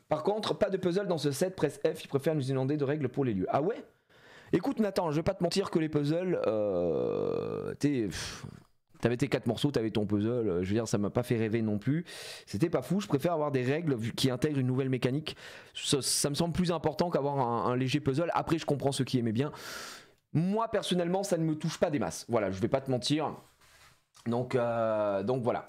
Par contre, pas de puzzle dans ce set, presse F, il préfère nous inonder de règles pour les lieux. Ah ouais? Écoute Nathan, je vais pas te mentir que les puzzles, t'avais tes 4 morceaux, t'avais ton puzzle, je veux dire ça m'a pas fait rêver non plus, c'était pas fou, je préfère avoir des règles qui intègrent une nouvelle mécanique, ça me semble plus important qu'avoir un léger puzzle. Après je comprends ceux qui aimaient bien, moi personnellement ça ne me touche pas des masses, voilà, je vais pas te mentir, donc voilà.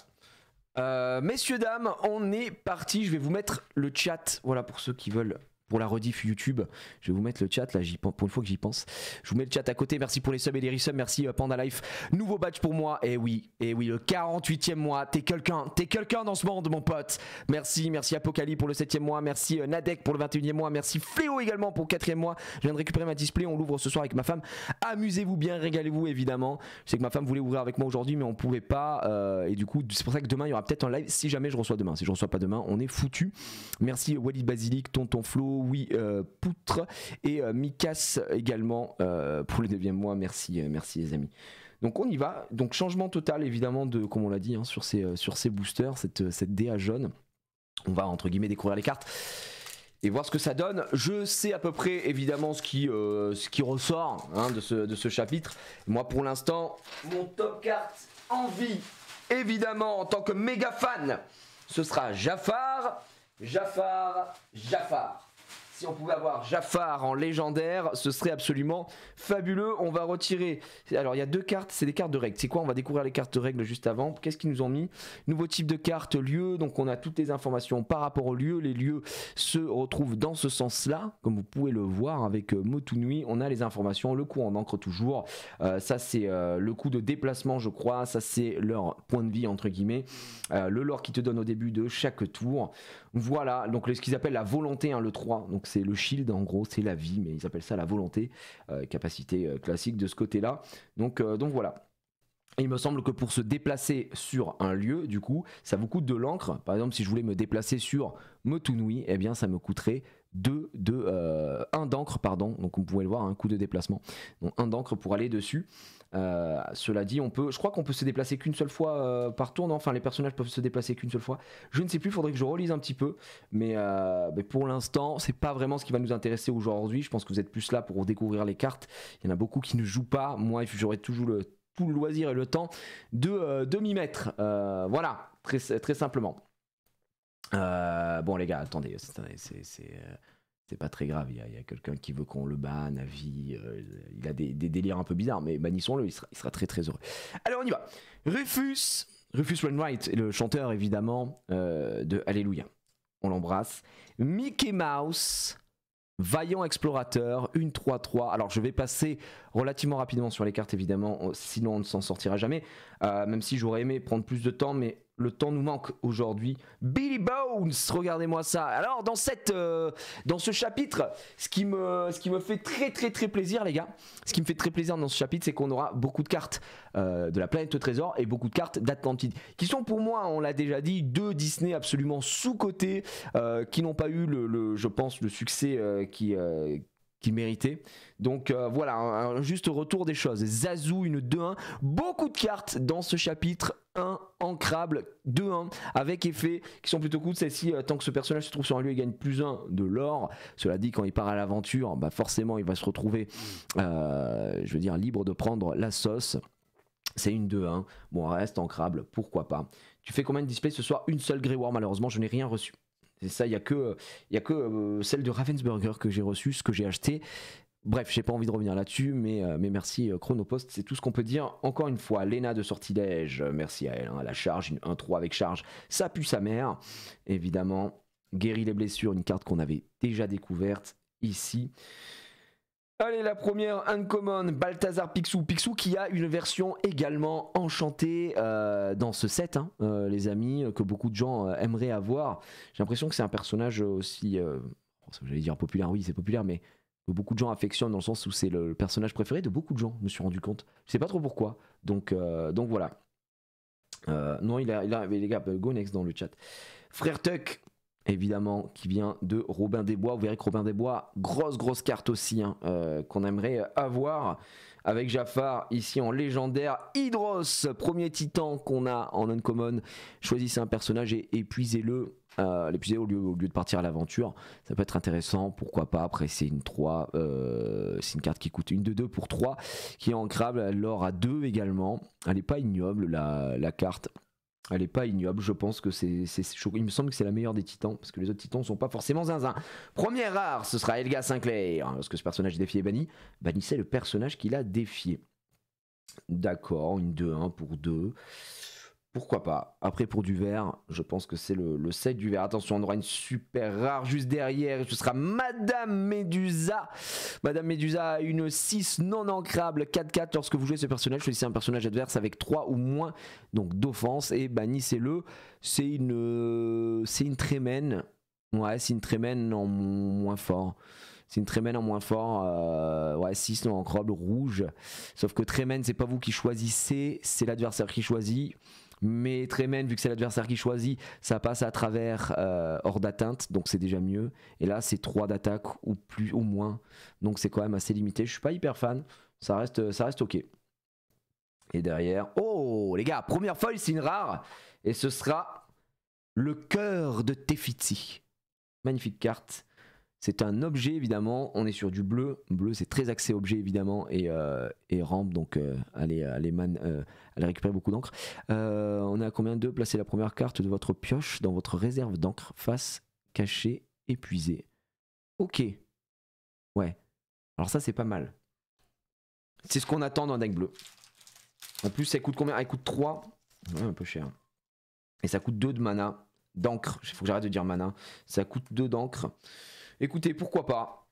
Messieurs dames, on est parti, je vais vous mettre le chat, voilà pour ceux qui veulent. Pour la rediff YouTube, je vais vous mettre le chat là, pour une fois que j'y pense. Je vous mets le chat à côté, merci pour les subs et les resubs, merci Panda Life. Nouveau badge pour moi, et oui, le 48e mois, t'es quelqu'un dans ce monde mon pote. Merci Apocalypse pour le 7e mois, merci Nadek pour le 21e mois, merci Fléau également pour le 4e mois. Je viens de récupérer ma display, on l'ouvre ce soir avec ma femme. Amusez-vous bien, régalez-vous évidemment. Je sais que ma femme voulait ouvrir avec moi aujourd'hui, mais on pouvait pas, et du coup c'est pour ça que demain il y aura peut-être un live, si jamais je reçois demain. Si je reçois pas demain, on est foutu. Merci Walid Basilic, Tonton Flo, oui, Poutre et Mikas également pour le 9e mois, merci les amis. Donc on y va, donc changement total évidemment de, comme on l'a dit, hein, sur ces boosters, cette DA jaune. On va entre guillemets découvrir les cartes et voir ce que ça donne. Je sais à peu près évidemment ce qui ressort hein, de ce chapitre. Moi pour l'instant, mon top carte en vie, évidemment en tant que méga fan, ce sera Jafar. Si on pouvait avoir Jafar en légendaire, ce serait absolument fabuleux. On va retirer... Alors, il y a 2 cartes, c'est des cartes de règles. C'est quoi? On va découvrir les cartes de règles juste avant. Qu'est-ce qu'ils nous ont mis? Nouveau type de carte, lieu. Donc, on a toutes les informations par rapport au lieu. Les lieux se retrouvent dans ce sens-là. Comme vous pouvez le voir avec Motunui, on a les informations. Le coup en encre toujours. Ça, c'est le coup de déplacement, je crois. Ça, c'est leur point de vie, entre guillemets. Le lore qui te donne au début de chaque tour. Voilà, donc ce qu'ils appellent la volonté, hein, le 3. Donc, c'est le shield, en gros, c'est la vie, mais ils appellent ça la volonté. Capacité classique de ce côté-là. Donc voilà. Et il me semble que pour se déplacer sur un lieu, du coup, ça vous coûte de l'encre. Par exemple, si je voulais me déplacer sur Motunui, eh bien, ça me coûterait 1 d'encre, pardon. Donc, vous pouvez le voir, un coût de déplacement. Donc, 1 d'encre pour aller dessus. Cela dit, je crois qu'on peut se déplacer qu'une seule fois par tour, non? Enfin, les personnages peuvent se déplacer qu'une seule fois. Je ne sais plus, il faudrait que je relise un petit peu. Mais pour l'instant, c'est pas vraiment ce qui va nous intéresser aujourd'hui. Je pense que vous êtes plus là pour découvrir les cartes. Il y en a beaucoup qui ne jouent pas. Moi, j'aurais toujours tout le loisir et le temps de m'y mettre. Voilà, très, très simplement. Bon, les gars, attendez, c'est pas très grave, il y a quelqu'un qui veut qu'on le banne à vie, il a des délires un peu bizarres, mais bannissons-le, il sera très très heureux. Alors on y va. Rufus Wainwright, le chanteur évidemment de Alléluia. On l'embrasse. Mickey Mouse, vaillant explorateur, une 3-3. Alors je vais passer relativement rapidement sur les cartes évidemment, sinon on ne s'en sortira jamais, même si j'aurais aimé prendre plus de temps, mais le temps nous manque aujourd'hui. Billy Bones, regardez-moi ça. Alors dans ce chapitre, ce qui me fait très très très plaisir les gars, ce qui me fait très plaisir dans ce chapitre, c'est qu'on aura beaucoup de cartes de la planète au trésor et beaucoup de cartes d'Atlantide, qui sont pour moi, on l'a déjà dit, 2 Disney absolument sous-cotés, qui n'ont pas eu je pense le succès qu'il méritait. Donc voilà, un juste retour des choses. Zazu, une 2-1, beaucoup de cartes dans ce chapitre, 1 ancrable, 2-1 avec effet qui sont plutôt cool. Celle-ci, tant que ce personnage se trouve sur un lieu, il gagne +1 de l'or. Cela dit, quand il part à l'aventure, bah forcément il va se retrouver je veux dire libre de prendre la sauce. C'est une 2-1, bon, elle reste ancrable, pourquoi pas. Tu fais combien de displays ce soir? Une seule Grey War, malheureusement je n'ai rien reçu. C'est ça, il n'y a que celle de Ravensburger que j'ai reçue, ce que j'ai acheté. Bref, j'ai pas envie de revenir là-dessus, mais merci Chronopost, c'est tout ce qu'on peut dire. Encore une fois, Lena de Sortilège, merci à elle, hein, la charge, une 1-3 avec charge, ça pue sa mère, évidemment. Guérit les blessures, une carte qu'on avait déjà découverte ici. Allez, la première uncommon, Balthazar Picsou qui a une version également enchantée dans ce set, hein, les amis, que beaucoup de gens aimeraient avoir. J'ai l'impression que c'est un personnage aussi, j'allais dire populaire, oui c'est populaire, mais que beaucoup de gens affectionnent dans le sens où c'est le personnage préféré de beaucoup de gens, je me suis rendu compte. Je sais pas trop pourquoi, donc voilà. Non, il a les gars, go next dans le chat. Frère Tuck, évidemment, qui vient de Robin des Bois. Vous verrez que Robin des Bois, grosse carte aussi, hein, qu'on aimerait avoir. Avec Jafar, ici en légendaire. Hydros, premier titan qu'on a en uncommon. Choisissez un personnage et épuisez-le. L'épuiser au lieu de partir à l'aventure. Ça peut être intéressant, pourquoi pas. Après, c'est une 3. C'est une carte qui coûte une de 2 pour 3. Qui est ancrable. Elle l'aura 2 également. Elle n'est pas ignoble, la carte. Elle est pas ignoble, je pense que c'est chaud. Il me semble que c'est la meilleure des titans, parce que les autres titans sont pas forcément zinzin. Première rare, ce sera Helga Sinclair. Lorsque ce personnage est défié et banni, bannissez le personnage qui l'a défié. D'accord, une 2-1 pour 2. Pourquoi pas. Après pour du vert, je pense que c'est le set du vert. Attention, on aura une super rare juste derrière. Ce sera Madame Médusa. Madame Médusa a une 6 non ancrable 4-4. Lorsque vous jouez ce personnage, choisissez un personnage adverse avec 3 ou moins donc d'offense et bannissez-le. C'est une trémène. Ouais, c'est une trémène en moins fort. C'est une trémène en moins fort, ouais, 6 non ancrable rouge. Sauf que trémène, c'est pas vous qui choisissez, c'est l'adversaire qui choisit. Mais Trémène, vu que c'est l'adversaire qui choisit, ça passe à travers hors d'atteinte, donc c'est déjà mieux. Et là, c'est 3 d'attaque ou plus ou moins, donc c'est quand même assez limité. Je suis pas hyper fan, ça reste ok. Et derrière, oh les gars, première foil, c'est une rare, et ce sera le cœur de Tefiti. Magnifique carte. C'est un objet évidemment, on est sur du bleu. Bleu c'est très axé objet évidemment et rampe, donc allez récupérer beaucoup d'encre. On est à combien de placer la première carte de votre pioche dans votre réserve d'encre, face cachée, épuisée. Ok. Ouais. Alors ça c'est pas mal. C'est ce qu'on attend d'un deck bleu. En plus ça coûte combien? Elle coûte 3. Ouais, un peu cher. Et ça coûte 2 de mana, d'encre. Il faut que j'arrête de dire mana. Ça coûte 2 d'encre. Écoutez, pourquoi pas?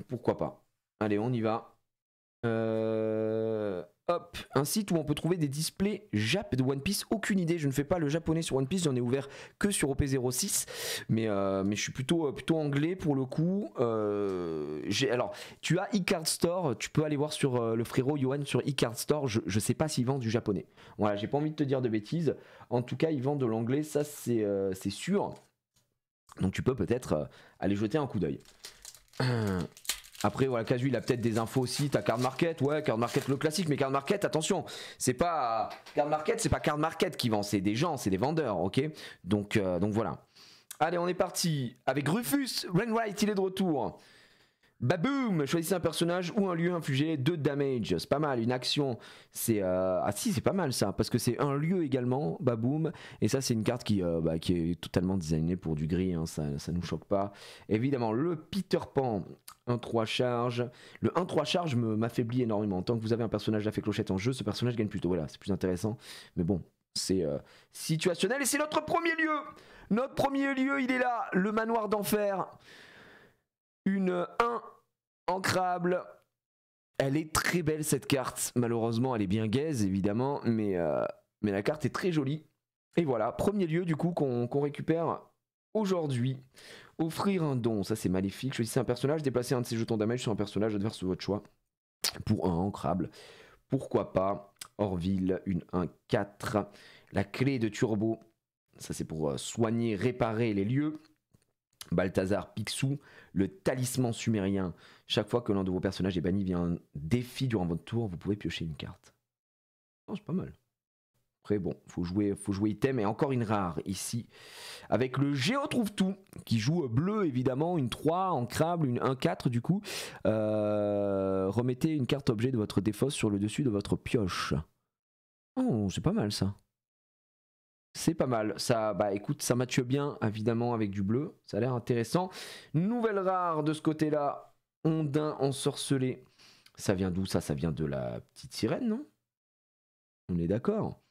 Pourquoi pas? Allez, on y va. Hop, un site où on peut trouver des displays Jap de One Piece. Aucune idée, je ne fais pas le japonais sur One Piece, j'en ai ouvert que sur OP06. Mais je suis plutôt anglais pour le coup. Alors, tu as eCard Store, tu peux aller voir sur le frérot Yohan sur eCard Store. Je sais pas s'ils vendent du japonais. Voilà, j'ai pas envie de te dire de bêtises. En tout cas, ils vendent de l'anglais, ça c'est sûr. Donc tu peux peut-être aller jeter un coup d'œil. Après voilà, Casu il a peut-être des infos aussi. T'as Card Market, ouais, Card Market le classique, mais Card Market attention, c'est pas Card Market, c'est pas Card Market qui vend, c'est des gens, c'est des vendeurs, ok. Donc voilà. Allez, on est parti avec Rufus Wainwright, il est de retour. Baboum, choisissez un personnage ou un lieu, infligé 2 damage. C'est pas mal, une action. C'est ah si, c'est pas mal ça, parce que c'est un lieu également, Baboum. Et ça, c'est une carte qui est totalement designée pour du gris, hein, ça nous choque pas. Évidemment, le Peter Pan, 1-3 charge. Le 1-3 charge m'affaiblit énormément. Tant que vous avez un personnage d'Afé Clochette en jeu, ce personnage gagne plutôt. Voilà, c'est plus intéressant. Mais bon, c'est situationnel. Et c'est notre premier lieu. Notre premier lieu, il est là, le manoir d'enfer. Une 1 ancrable. Elle est très belle cette carte. Malheureusement, elle est bien gaze évidemment, mais la carte est très jolie. Et voilà, premier lieu du coup qu'on récupère aujourd'hui. Offrir un don, ça c'est maléfique. Choisissez un personnage, déplacez un de ses jetons damage sur un personnage adverse de votre choix. Pour un ancrable. Pourquoi pas. Orville, une 1-4. La clé de turbo, ça c'est pour soigner, réparer les lieux. Balthazar Picsou, le talisman sumérien. Chaque fois que l'un de vos personnages est banni via un défi durant votre tour, vous pouvez piocher une carte. Oh, c'est pas mal. Après bon, faut jouer item et encore une rare ici. Avec le Géo trouve tout, qui joue bleu évidemment, une 3 ancrable, une 1-4 du coup. Remettez une carte objet de votre défausse sur le dessus de votre pioche. Oh, c'est pas mal ça. C'est pas mal, ça, bah écoute, ça matche bien évidemment avec du bleu, ça a l'air intéressant. Nouvelle rare de ce côté-là, Ondin ensorcelé. Ça vient d'où ça? Ça vient de la petite sirène, non? On est d'accord.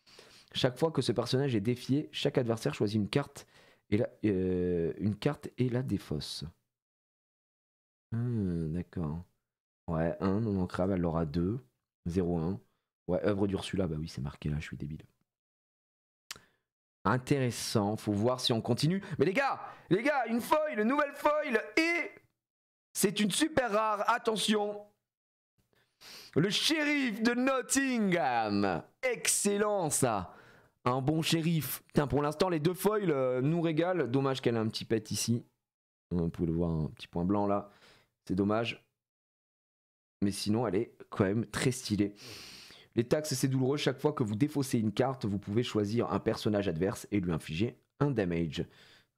Chaque fois que ce personnage est défié, chaque adversaire choisit une carte et la défausse. D'accord. Ouais, 1 non ancrable, elle aura 2. 0-1. Ouais, œuvre d'Ursula, bah oui, c'est marqué là, je suis débile. Intéressant, faut voir si on continue. Mais les gars, une foil, une nouvelle foil, et c'est une super rare, attention. Le shérif de Nottingham. Excellent ça. Un bon shérif. Putain, pour l'instant, les deux foils nous régalent. Dommage qu'elle a un petit pet ici. Vous pouvez le voir, un petit point blanc là. C'est dommage. Mais sinon, elle est quand même très stylée. Les taxes, c'est douloureux. Chaque fois que vous défaussez une carte, vous pouvez choisir un personnage adverse et lui infliger un damage.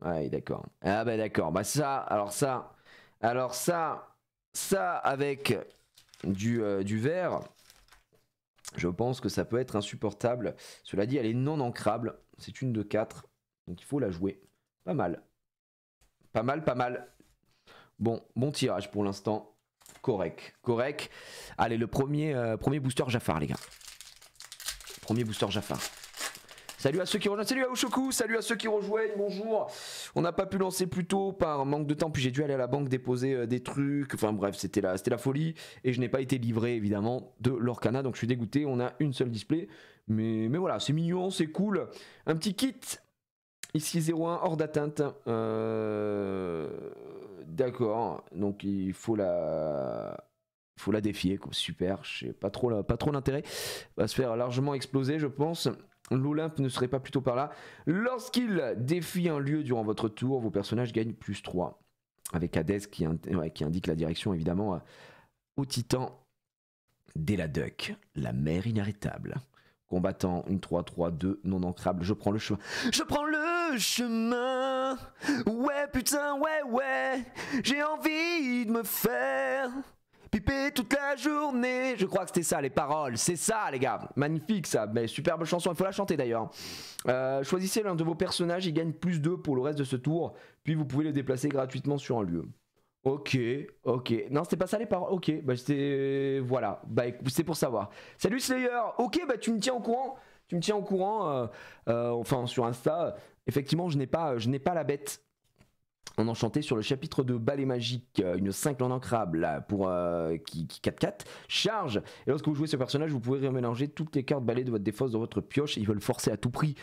Ouais, d'accord. Ah bah d'accord. Bah ça, alors ça avec du vert, je pense que ça peut être insupportable. Cela dit, elle est non ancrable. C'est une de 4. Donc il faut la jouer. Pas mal. Pas mal, pas mal. Bon tirage pour l'instant. Correct. Allez, le premier booster Jafar, les gars. Premier booster Jafar. Salut à ceux qui rejoignent, salut à Oshoku, salut à ceux qui rejoignent, bonjour. On n'a pas pu lancer plus tôt par manque de temps, puis j'ai dû aller à la banque déposer des trucs. Enfin bref, c'était la folie. Et je n'ai pas été livré évidemment de l'Orcana, donc je suis dégoûté. On a une seule display. Mais voilà, c'est mignon, c'est cool. Un petit kit. Ici 01 hors d'atteinte. D'accord, donc il faut la défier, quoi. Super, je sais pas trop l'intérêt. Va se faire largement exploser, je pense. L'Olympe ne serait pas plutôt par là. Lorsqu'il défie un lieu durant votre tour, vos personnages gagnent +3. Avec Hades qui indique la direction évidemment au titan d'Eladuc, la mer inarrêtable. Combattant, une 3-3-2 non ancrable. Je prends le chemin. Ouais, putain, ouais. J'ai envie de me faire piper toute la journée. Je crois que c'était ça, les paroles. C'est ça, les gars. Magnifique, ça. Mais superbe chanson. Il faut la chanter d'ailleurs. Choisissez l'un de vos personnages. Il gagne +2 pour le reste de ce tour. Puis vous pouvez le déplacer gratuitement sur un lieu. Ok. Non, c'était pas ça les paroles. Ok, bah c'est... Voilà. Bah c'est pour savoir. Salut Slayer. Ok, bah tu me tiens au courant. Enfin, sur Insta. Effectivement, je n'ai pas la bête en enchanté sur le chapitre de balai magique, une 5 non ancrable là, pour qui 4-4 charge, et lorsque vous jouez ce personnage vous pouvez remélanger toutes les cartes balai de votre défausse dans votre pioche. Ils veulent forcer à tout prix,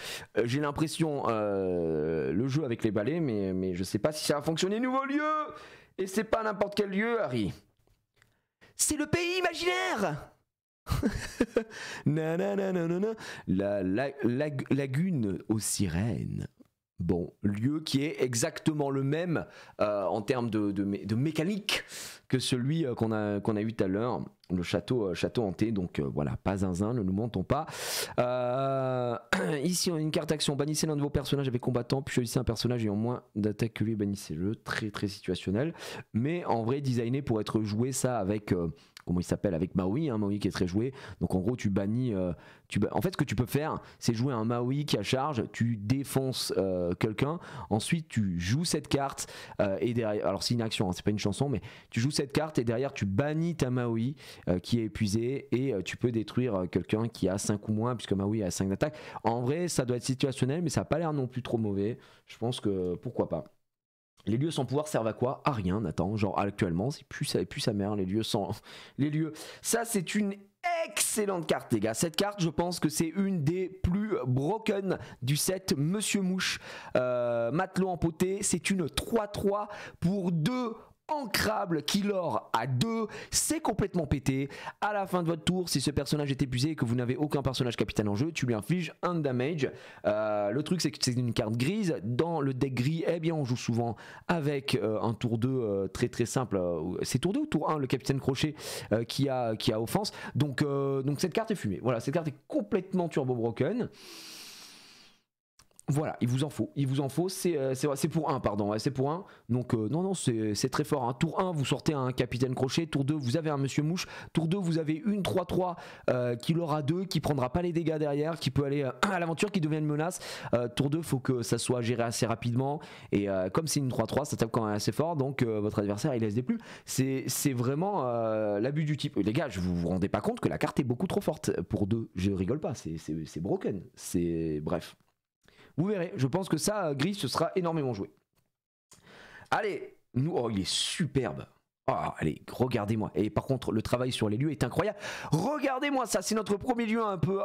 j'ai l'impression, le jeu avec les balais, mais je sais pas si ça va fonctionner. Nouveau lieu, et c'est pas n'importe quel lieu, Harry, c'est le pays imaginaire. La lagune aux sirènes. Bon, lieu qui est exactement le même en termes de mécanique que celui qu'on a eu tout à l'heure, le château hanté. Donc voilà, pas zinzin, ne nous mentons pas. Ici, on a une carte action. Bannissez l'un de vos personnages avec combattant, puis choisissez un personnage ayant moins d'attaque que lui, bannissez-le. Très très situationnel. Mais en vrai, designé pour être joué ça avec... comment il s'appelle, avec Maui, Maui qui est très joué. Donc en gros tu bannis, en fait ce que tu peux faire c'est jouer un Maui qui a charge, tu défonces quelqu'un, ensuite tu joues cette carte et derrière, alors c'est une action, c'est pas une chanson, mais tu joues cette carte et derrière tu bannis ta Maui qui est épuisée et tu peux détruire quelqu'un qui a 5 ou moins, puisque Maui a 5 d'attaque. En vrai ça doit être situationnel, mais ça a pas l'air non plus trop mauvais. Je pense que pourquoi pas. Les lieux sans pouvoir servent à quoi? À rien, Nathan. Genre actuellement, c'est plus sa mère, les lieux sans... Les lieux. Ça, c'est une excellente carte, les gars. Cette carte, je pense que c'est une des plus broken du set Monsieur Mouche. Matelot empoté, c'est une 3-3 pour 2 ancrable qui lore à 2, c'est complètement pété. À la fin de votre tour, si ce personnage est épuisé et que vous n'avez aucun personnage capitaine en jeu, tu lui infliges un damage. Le truc c'est que c'est une carte grise. Dans le deck gris, eh bien on joue souvent avec un tour 2 très très simple. C'est tour 2 ou tour 1 le capitaine crochet qui a offense. Donc cette carte est fumée. Voilà, cette carte est complètement turbo broken. Voilà, il vous en faut, c'est pour 1, pardon, c'est pour 1, donc non, c'est très fort, hein. Tour 1, vous sortez un capitaine crochet, tour 2, vous avez un monsieur mouche, tour 2, vous avez une 3-3 qui l'aura 2, qui prendra pas les dégâts derrière, qui peut aller à l'aventure, qui devient une menace. Tour 2, faut que ça soit géré assez rapidement, et comme c'est une 3-3, ça tape quand même assez fort, donc votre adversaire il laisse des plus. C'est vraiment l'abus du type. Les gars, vous vous rendez pas compte que la carte est beaucoup trop forte pour 2, je rigole pas, c'est broken, c'est bref. Vous verrez, je pense que ça, gris, ce sera énormément joué. Allez, oh, il est superbe. Oh, allez, regardez-moi. Et par contre, le travail sur les lieux est incroyable. Regardez-moi ça, c'est notre premier lieu un peu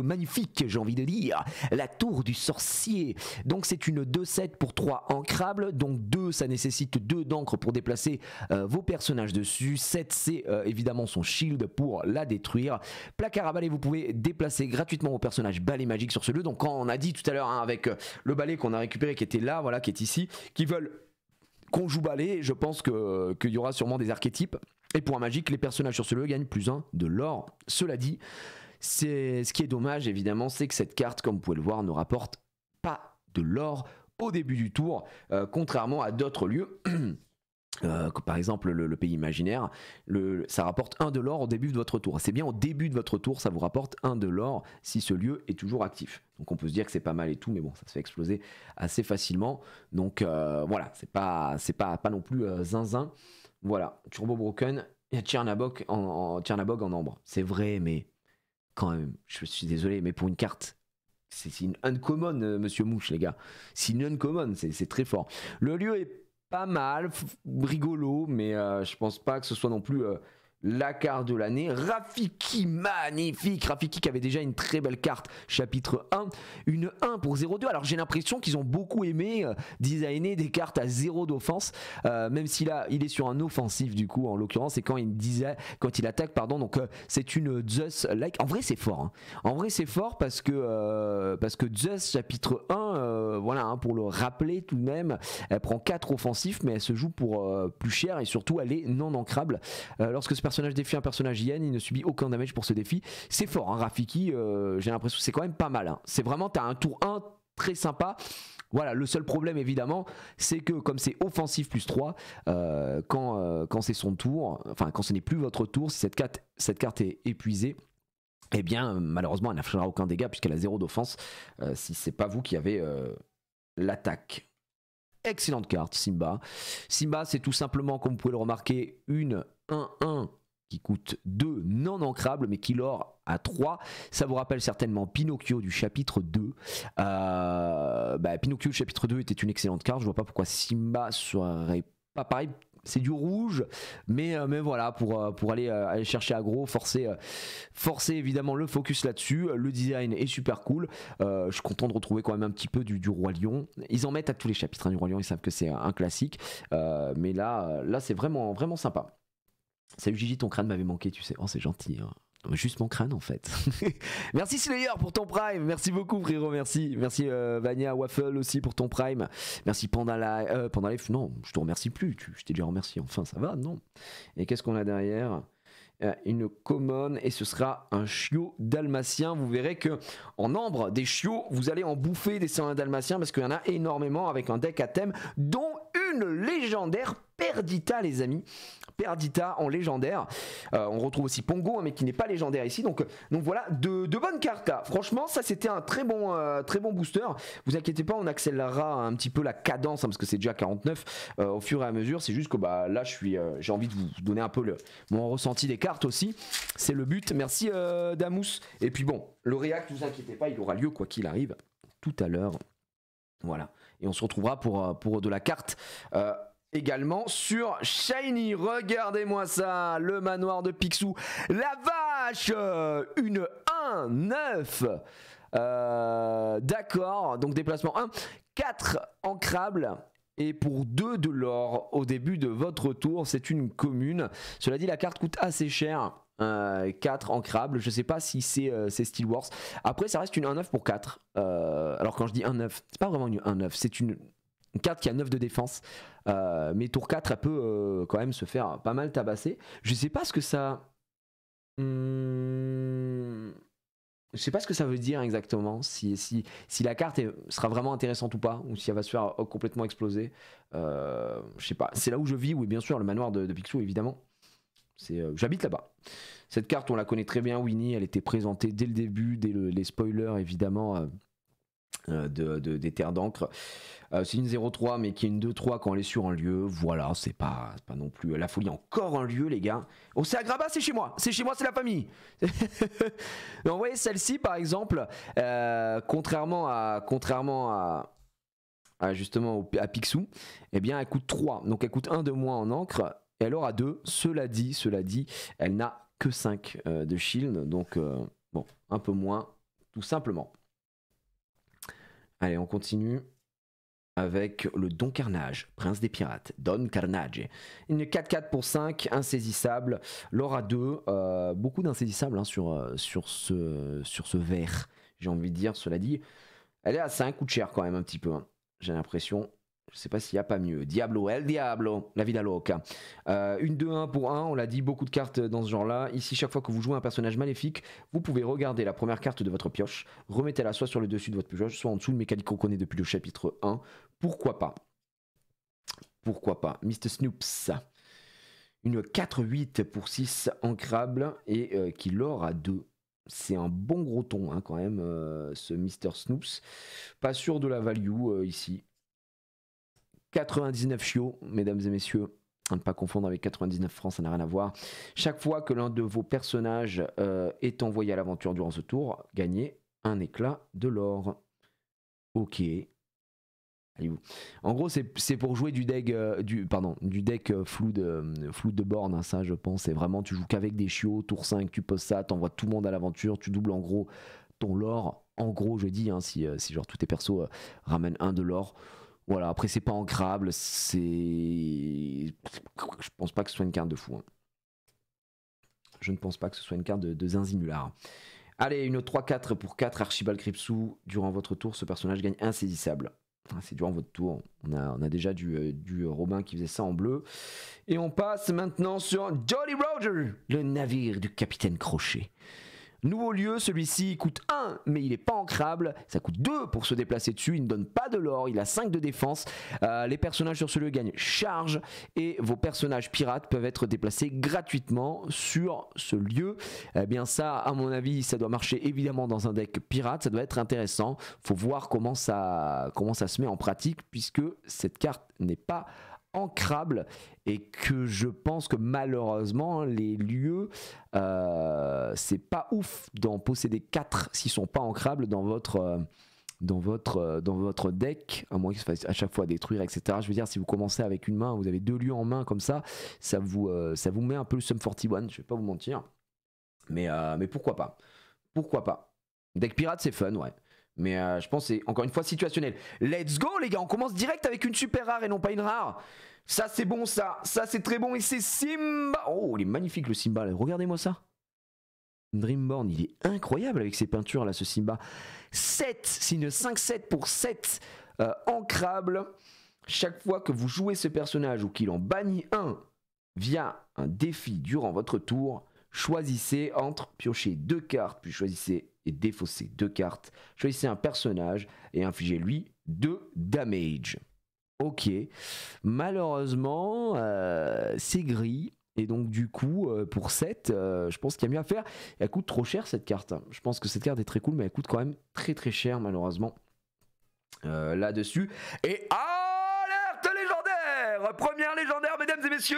magnifique, j'ai envie de dire. La tour du sorcier. Donc c'est une 2-7 pour 3 ancrables. Donc 2, ça nécessite 2 d'encre pour déplacer vos personnages dessus. 7, c'est évidemment son shield pour la détruire. Placard à balai, vous pouvez déplacer gratuitement vos personnages balai magique sur ce lieu. Donc quand on a dit tout à l'heure hein, avec le balai qu'on a récupéré qui était là, voilà, qui est ici, qui veulent qu'on joue balai, je pense qu'il y aura sûrement des archétypes. Et pour un magique, les personnages sur ce lieu gagnent +1 de l'or. Cela dit, ce qui est dommage évidemment, c'est que cette carte, comme vous pouvez le voir, ne rapporte pas de l'or au début du tour, contrairement à d'autres lieux. Par exemple le pays imaginaire, ça rapporte 1 de l'or au début de votre tour. C'est bien au début de votre tour, ça vous rapporte 1 de l'or si ce lieu est toujours actif. Donc on peut se dire que c'est pas mal et tout, mais bon, ça se fait exploser assez facilement. Donc voilà, c'est pas non plus zinzin. Voilà, Turbo Broken, il y a Tchernabog en ambre. C'est vrai, mais quand même, je suis désolé, mais pour une carte, c'est une uncommon, monsieur Mouche, les gars. C'est une uncommon, c'est très fort. Le lieu est pas mal, rigolo, mais je pense pas que ce soit non plus la carte de l'année. Rafiki, magnifique. Rafiki qui avait déjà une très belle carte, chapitre 1, une 1 pour 0,2. Alors j'ai l'impression qu'ils ont beaucoup aimé designer des cartes à 0 d'offense, même si là il est sur un offensif du coup en l'occurrence, et quand il attaque, pardon, donc c'est une Zeus like. En vrai c'est fort, hein. En vrai c'est fort parce que Zeus chapitre 1, voilà, hein, pour le rappeler tout de même, elle prend 4 offensifs, mais elle se joue pour plus cher, et surtout elle est non ancrable. Lorsque ce personnage défie un personnage IN, il ne subit aucun damage pour ce défi. C'est fort, hein, Rafiki, j'ai l'impression que c'est quand même pas mal, hein. C'est vraiment, t'as un tour 1 très sympa. Voilà, le seul problème évidemment, c'est que comme c'est offensif +3, quand c'est son tour, enfin quand ce n'est plus votre tour, si cette carte est épuisée, eh bien malheureusement elle n'affligera aucun dégât puisqu'elle a 0 d'offense si c'est pas vous qui avez l'attaque. Excellente carte, Simba. Simba, c'est tout simplement, comme vous pouvez le remarquer, une 1-1 qui coûte 2 non ancrables, mais qui l'or à 3. Ça vous rappelle certainement Pinocchio du chapitre 2. Pinocchio du chapitre 2 était une excellente carte. Je vois pas pourquoi Simba serait pas pareil. C'est du rouge, mais voilà, pour aller chercher aggro, forcer évidemment le focus là-dessus. Le design est super cool. Je suis content de retrouver quand même un petit peu du Roi Lion. Ils en mettent à tous les chapitres, hein, du Roi Lion, ils savent que c'est un classique. Mais là c'est vraiment, vraiment sympa. Salut Gigi, ton crâne m'avait manqué, tu sais. Oh, c'est gentil, hein. Juste mon crâne en fait. Merci Slayer pour ton prime. Merci beaucoup frérot, merci. Merci Vania Waffle aussi pour ton prime. Merci Pandalife. Non, je te remercie plus. Je t'ai déjà remercié. Enfin, ça va, non. Et qu'est-ce qu'on a derrière? Une common, et ce sera un chiot dalmatien. Vous verrez que en ambre, des chiots, vous allez en bouffer des sangs dalmatiens parce qu'il y en a énormément avec un deck à thème, dont une légendaire Perdita, les amis. Perdita en légendaire. On retrouve aussi Pongo, hein, mais qui n'est pas légendaire ici. Donc voilà, de bonnes cartes là. Franchement, ça c'était un très bon booster. Vous inquiétez pas, on accélérera un petit peu la cadence, hein, parce que c'est déjà 49 au fur et à mesure. C'est juste que là, j'ai envie de vous donner un peu mon ressenti des cartes aussi. C'est le but. Merci Damous. Et puis bon, le react, ne vous inquiétez pas, il aura lieu quoi qu'il arrive tout à l'heure. Voilà. Et on se retrouvera pour de la carte. Également sur Shiny, regardez-moi ça, le manoir de Picsou, la vache, une 1-9, d'accord, donc déplacement 1, 4 ancrables, et pour 2 de l'or au début de votre tour, c'est une commune. Cela dit, la carte coûte assez cher, 4 ancrables, je sais pas si c'est Steel Wars. Après ça reste une 1-9 pour 4, alors quand je dis 1-9, c'est pas vraiment une 1-9, c'est une carte qui a 9 de défense, mais tour 4 elle peut quand même se faire pas mal tabasser. Je sais pas ce que ça je sais pas ce que ça veut dire exactement, si la carte sera vraiment intéressante ou pas, ou si elle va se faire complètement exploser. Je sais pas, c'est là où je vis, oui bien sûr, le manoir de Picsou évidemment. J'habite là-bas. Cette carte on la connaît très bien, Winnie, elle était présentée dès le début, dès les spoilers évidemment des terres d'encre. C'est une 0-3 mais qui est une 2-3 quand elle est sur un lieu. Voilà, c'est pas non plus la folie. Encore un lieu les gars. Oh, c'est Agrabah, c'est chez moi, c'est la famille. Donc vous voyez celle-ci par exemple, contrairement à justement à Picsou, eh bien elle coûte 3. Donc elle coûte 1 de moins en encre. Et elle aura 2. Cela dit, elle n'a que 5 de shield. Donc bon, un peu moins, tout simplement. Allez, on continue avec le Don Carnage, prince des pirates, Don Carnage. Une 4-4 pour 5, insaisissable. L'aura 2, beaucoup d'insaisissables hein, sur ce verre, j'ai envie de dire. Cela dit, elle est à 5, coûte cher quand même un petit peu. Hein. J'ai l'impression, je sais pas s'il n'y a pas mieux. Diablo, El Diablo, la vida loca. Une 2-1 pour 1, on l'a dit, beaucoup de cartes dans ce genre-là. Ici, chaque fois que vous jouez un personnage maléfique, vous pouvez regarder la première carte de votre pioche, remettez-la soit sur le dessus de votre pioche, soit en dessous, le mécanique qu'on connaît depuis le chapitre 1. Pourquoi pas? Pourquoi pas? Mr. Snoops. Une 4-8 pour 6 ancrable et qui l'or à 2. C'est un bon gros ton hein, quand même, ce Mr. Snoops. Pas sûr de la value ici. 99 chiots, mesdames et messieurs. À ne pas confondre avec 99 francs, ça n'a rien à voir. Chaque fois que l'un de vos personnages est envoyé à l'aventure durant ce tour, gagnez un éclat de l'or. Ok. En gros, c'est pour jouer du deck, du deck flou de borne, hein, ça je pense. C'est vraiment, tu joues qu'avec des chiots, tour 5, tu poses ça, t'envoies tout le monde à l'aventure, tu doubles en gros ton lore. En gros, je dis, hein, si genre tous tes persos ramènent un de l'or. Voilà, après c'est pas ancrable, c'est... Je pense pas que ce soit une carte de fou. Hein. Je ne pense pas que ce soit une carte de Zinzinular. Allez, une 3-4 pour 4, Archibald Cripsou. Durant votre tour, ce personnage gagne insaisissable. C'est durant votre tour. On a déjà du Robin qui faisait ça en bleu. Et on passe maintenant sur Jolly Roger, le navire du capitaine Crochet. Nouveau lieu, celui-ci coûte 1, mais il n'est pas ancrable. Ça coûte 2 pour se déplacer dessus. Il ne donne pas de l'or. Il a 5 de défense. Les personnages sur ce lieu gagnent charge. Et vos personnages pirates peuvent être déplacés gratuitement sur ce lieu. Eh bien ça, à mon avis, ça doit marcher évidemment dans un deck pirate. Ça doit être intéressant. Faut voir comment ça se met en pratique, puisque cette carte n'est pas ancrable et que je pense que malheureusement les lieux c'est pas ouf d'en posséder 4 s'ils sont pas ancrables dans votre deck, à moins qu'il se fasse à chaque fois détruire, etc. Je veux dire, si vous commencez avec une main, vous avez 2 lieux en main comme ça vous met un peu le Sum 41, je vais pas vous mentir, mais pourquoi pas, deck pirate c'est fun, ouais. Mais je pense que c'est encore une fois situationnel. Let's go les gars, on commence direct avec une super rare et non pas une rare. Ça c'est bon, ça c'est très bon et c'est Simba. Oh il est magnifique le Simba là. Regardez-moi ça. Dreamborn il est incroyable avec ses peintures là ce Simba. 7, c'est une 5-7 pour 7 ancrable. Chaque fois que vous jouez ce personnage ou qu'il en bannit un via un défi durant votre tour, choisissez entre piocher 2 cartes puis choisissez et défausser 2 cartes. Choisissez un personnage et infligez-lui 2 damage. Ok. Malheureusement, c'est gris. Et donc du coup, pour 7, je pense qu'il y a mieux à faire. Elle coûte trop cher cette carte. Je pense que cette carte est très cool, mais elle coûte quand même très très cher malheureusement. Là-dessus. Et alerte légendaire! Première légendaire, mesdames et messieurs!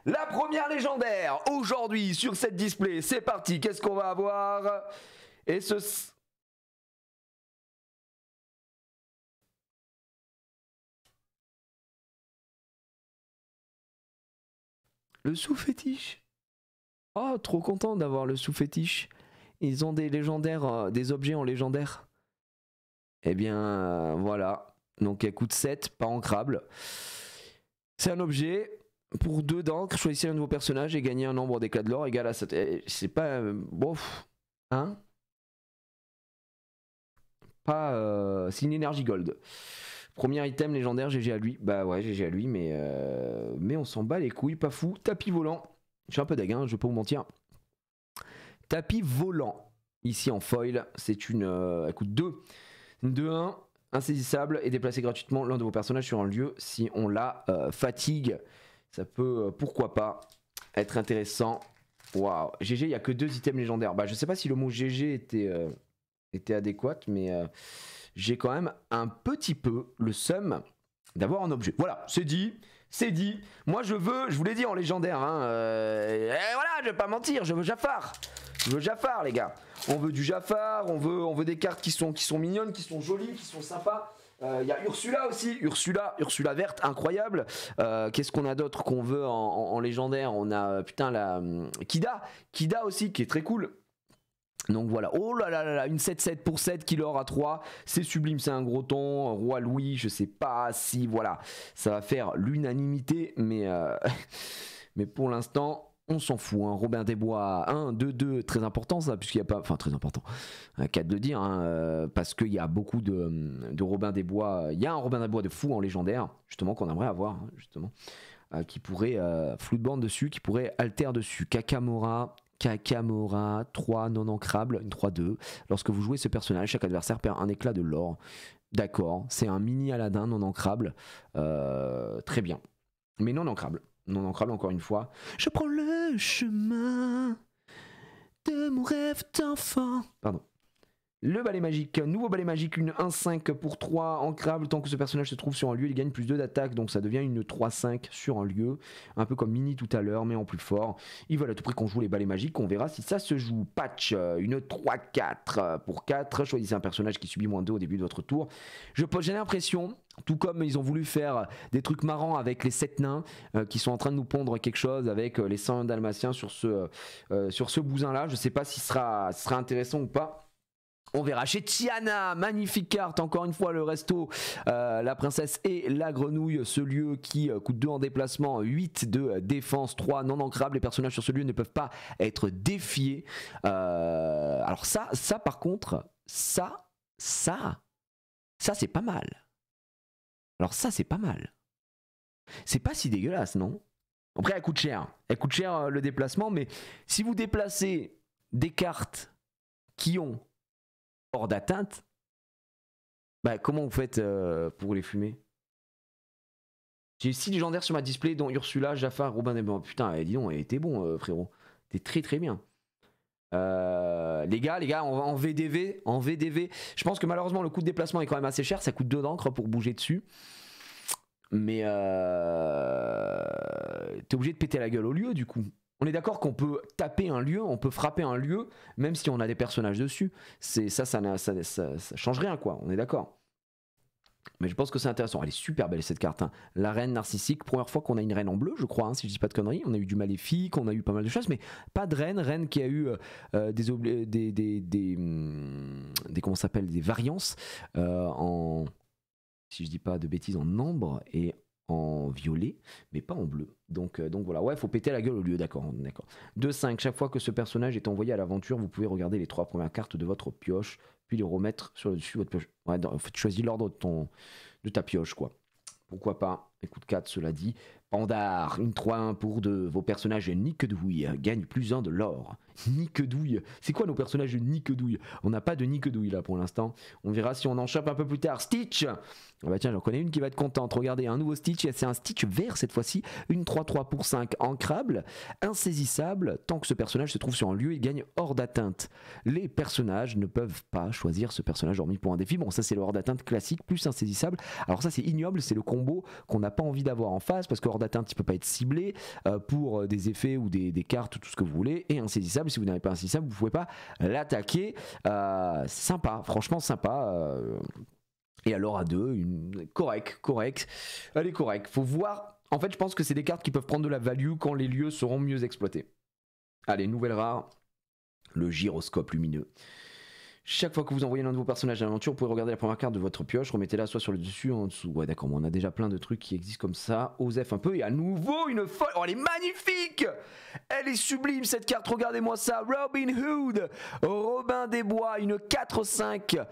La première légendaire aujourd'hui sur cette display. C'est parti, qu'est-ce qu'on va avoir? Et le sous-fétiche. Oh, trop content d'avoir le sous-fétiche. Ils ont des légendaires, des objets en légendaire. Eh bien, voilà. Donc elle coûte 7, pas ancrable. C'est un objet. Pour 2 d'encre, choisissez un de vos personnages et gagnez un nombre d'éclats de l'or égal à 7. C'est pas... bof. Hein? Pas... c'est une énergie gold. Premier item légendaire, GG à lui. Bah ouais, GG à lui, mais on s'en bat les couilles, pas fou. Tapis volant. Je suis un peu deg, hein, je vais pas vous mentir. Tapis volant. Ici en foil, c'est une... elle coûte 2. Une 2-1, insaisissable et déplacé gratuitement l'un de vos personnages sur un lieu si on la fatigue. Ça peut, pourquoi pas, être intéressant. Waouh, GG, il n'y a que 2 items légendaires. Bah, je sais pas si le mot GG était adéquat, mais j'ai quand même un petit peu le seum d'avoir un objet. Voilà, c'est dit. Moi, je vous l'ai dit en légendaire. Hein, et voilà, je vais pas mentir, je veux Jafar. Les gars. On veut du Jafar, on veut des cartes qui sont mignonnes, qui sont jolies, qui sont sympas. Il y a Ursula aussi, Ursula verte, incroyable. Qu'est-ce qu'on a d'autre qu'on veut en légendaire? On a putain la Kida aussi qui est très cool. Donc voilà, oh là là là là, une 7-7 pour 7 qui leur à 3, c'est sublime, c'est un gros ton, Roi Louis, je sais pas si voilà, ça va faire l'unanimité, mais, mais pour l'instant, on s'en fout, hein. Robin des Bois 1, 2, 2, très important ça, puisqu'il n'y a pas, enfin très important, 4 de le dire, hein, parce qu'il y a beaucoup de Robin des Bois, il y a un Robin des Bois de fou en légendaire, justement, qu'on aimerait avoir, hein, justement, qui pourrait, Floodborn dessus, qui pourrait alter dessus, Kakamora, 3 non ancrables, une 3-2. Lorsque vous jouez ce personnage, chaque adversaire perd un éclat de l'or. D'accord, c'est un mini Aladdin non ancrable. Très bien. Mais non ancrable. Non ancrable encore une fois. Je prends le chemin de mon rêve d'enfant. Pardon. Le balai magique, nouveau balai magique, une 1-5 pour 3 ancrable. Tant que ce personnage se trouve sur un lieu, il gagne plus 2 d'attaque, donc ça devient une 3-5 sur un lieu. Un peu comme Mini tout à l'heure, mais en plus fort. Ils veulent à tout prix qu'on joue les balais magiques, on verra si ça se joue. Patch, une 3-4 pour 4. Choisissez un personnage qui subit moins 2 au début de votre tour. J'ai l'impression, tout comme ils ont voulu faire des trucs marrants avec les 7 nains qui sont en train de nous pondre quelque chose avec les 101 dalmatiens sur ce bousin là. Je sais pas si ce sera intéressant ou pas. On verra chez Tiana, magnifique carte, encore une fois le resto, la princesse et la grenouille, ce lieu qui coûte 2 en déplacement, 8 de défense, 3 non ancrables, les personnages sur ce lieu ne peuvent pas être défiés. Alors ça par contre, ça c'est pas mal. Alors ça c'est pas mal. C'est pas si dégueulasse, non? Après elle coûte cher le déplacement, mais si vous déplacez des cartes qui ont hors d'atteinte, bah comment vous faites pour les fumer? J'ai 6 légendaires sur ma display, dont Ursula, Jafar, Robin des Bois. Putain, dis donc, t'es bon, frérot. T'es très très bien. Les gars, en VDV, je pense que malheureusement le coût de déplacement est quand même assez cher. Ça coûte 2 d'encre pour bouger dessus. Mais t'es obligé de péter la gueule au lieu du coup. On est d'accord qu'on peut taper un lieu, on peut frapper un lieu, même si on a des personnages dessus. Ça change rien, quoi. On est d'accord. Mais je pense que c'est intéressant. Elle est super belle cette carte, hein. La reine narcissique, première fois qu'on a une reine en bleu, je crois, hein, si je dis pas de conneries. On a eu du maléfique, on a eu pas mal de choses, mais pas de reine qui a eu comment ça s'appelle, des variances en, si je dis pas de bêtises, en ambre et en violet, mais pas en bleu. Donc voilà, ouais, faut péter la gueule au lieu, d'accord. 2-5, chaque fois que ce personnage est envoyé à l'aventure, vous pouvez regarder les 3 premières cartes de votre pioche, puis les remettre sur le dessus de votre pioche. Ouais, choisis l'ordre de ta pioche, quoi. Pourquoi pas? Écoute 4, cela dit. Pandar, une 3-1 pour 2. Vos personnages Niquedouille gagnent plus 1 de l'or. Niquedouille. C'est quoi nos personnages Niquedouille? On n'a pas de Niquedouille là pour l'instant. On verra si on en chope un peu plus tard. Stitch. Ah bah tiens, j'en connais une qui va être contente. Regardez, un nouveau Stitch. C'est un Stitch vert cette fois-ci. Une 3-3 pour 5 ancrable. Insaisissable. Tant que ce personnage se trouve sur un lieu, il gagne hors d'atteinte. Les personnages ne peuvent pas choisir ce personnage hormis pour un défi. Bon, ça c'est le hors d'atteinte classique plus insaisissable. Alors ça c'est ignoble. C'est le combo qu'on n'a pas envie d'avoir en face parce que hors d'atteinte il peut pas être ciblé pour des effets ou des cartes ou tout ce que vous voulez, et insaisissable, si vous n'avez pas insaisissable vous pouvez pas l'attaquer. Sympa, franchement sympa. Et alors à 2, correct, elle est correcte. Faut voir, en fait je pense que c'est des cartes qui peuvent prendre de la value quand les lieux seront mieux exploités. Allez, nouvelle rare, le gyroscope lumineux. Chaque fois que vous envoyez l'un de vos personnages à l'aventure, vous pouvez regarder la première carte de votre pioche, remettez-la soit sur le dessus ou en dessous. Ouais d'accord, on a déjà plein de trucs qui existent comme ça. Osef un peu, et à nouveau une folle. Oh, elle est magnifique! Elle est sublime cette carte, regardez-moi ça. Robin Hood, Robin des Bois, une 4-5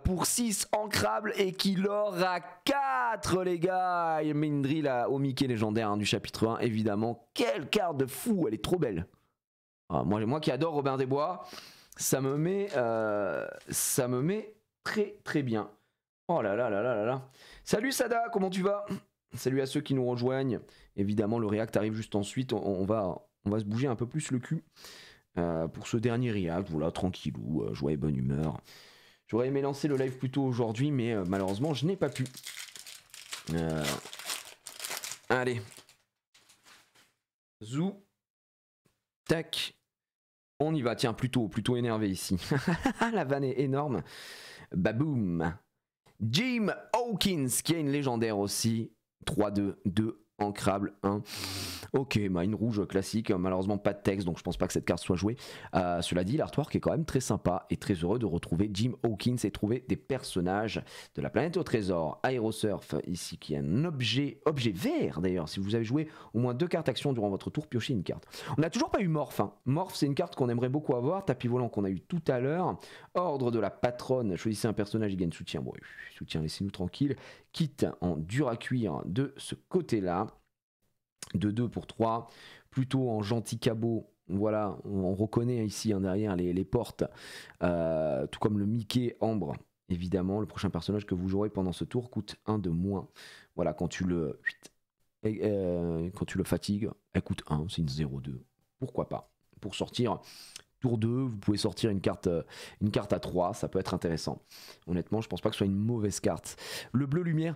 pour 6 ancrable et qui l'aura 4 les gars. Il met une drill au Mickey légendaire, hein, du chapitre 1 évidemment. Quelle carte de fou, elle est trop belle. Ah, moi qui adore Robin des Bois, ça me met très très bien. Oh là là là là là là. Salut Sada, comment tu vas? Salut à ceux qui nous rejoignent. Évidemment le react arrive juste ensuite. On va se bouger un peu plus le cul pour ce dernier react. Voilà, tranquillou, joie et bonne humeur. J'aurais aimé lancer le live plus tôt aujourd'hui, mais malheureusement je n'ai pas pu. Allez. Zou. Tac. On y va, tiens, plutôt énervé ici. La vanne est énorme. Baboum. Jim Hawkins qui a une légendaire aussi. 3-2, 2 ancrable 1. Ok, bah une rouge classique, malheureusement pas de texte donc je pense pas que cette carte soit jouée. Cela dit, l'artwork est quand même très sympa et très heureux de retrouver Jim Hawkins et trouver des personnages de la planète au trésor. Aerosurf ici qui est un objet vert d'ailleurs. Si vous avez joué au moins 2 cartes action durant votre tour, piochez une carte. On n'a toujours pas eu Morph. Morph c'est une carte qu'on aimerait beaucoup avoir. Tapis volant qu'on a eu tout à l'heure. Ordre de la patronne, choisissez un personnage, il gagne soutien. Bon, soutien, laissez-nous tranquille. Kit en dur à cuire de ce côté-là. De 2 pour 3, plutôt en gentil cabot. Voilà, on reconnaît ici derrière les portes, tout comme le Mickey Ambre. Évidemment, le prochain personnage que vous jouerez pendant ce tour coûte 1 de moins. Voilà, quand tu le fatigues, elle coûte 1, c'est une 0-2. Pourquoi pas? Pour sortir tour 2, vous pouvez sortir une carte à 3, ça peut être intéressant. Honnêtement, je pense pas que ce soit une mauvaise carte. Le bleu lumière,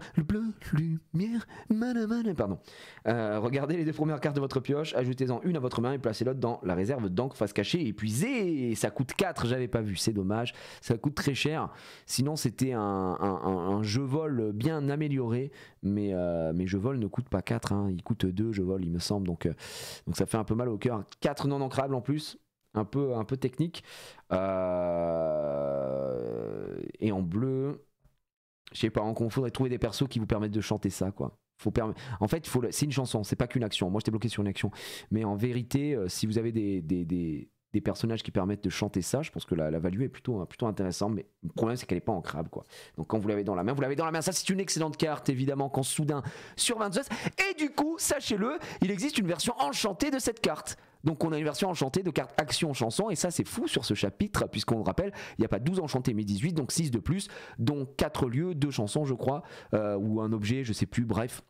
pardon. Regardez les 2 premières cartes de votre pioche, ajoutez-en une à votre main et placez-l'autre dans la réserve d'encre face cachée épuisée. Ça coûte 4, j'avais pas vu, c'est dommage. Ça coûte très cher. Sinon, c'était un jeu vol bien amélioré, mais jeu vol ne coûte pas 4, il coûte 2 jeu vol, il me semble. Donc ça fait un peu mal au cœur. 4 non ancrables en plus. Un peu technique et en bleu je sais pas, il faudrait trouver des persos qui vous permettent de chanter ça quoi. En fait c'est une chanson, c'est pas qu'une action. Moi j'étais bloqué sur une action, mais en vérité si vous avez des personnages qui permettent de chanter ça, je pense que la value est plutôt intéressante, mais le problème c'est qu'elle est pas ancrable quoi. Donc quand vous l'avez dans la main, ça c'est une excellente carte évidemment quand soudain sur 22. Et du coup sachez-le, il existe une version enchantée de cette carte. Donc on a une version enchantée de carte action chanson et ça c'est fou sur ce chapitre puisqu'on le rappelle, il n'y a pas 12 enchantés mais 18, donc 6 de plus, dont 4 lieux, 2 chansons je crois, ou un objet, je sais plus, bref.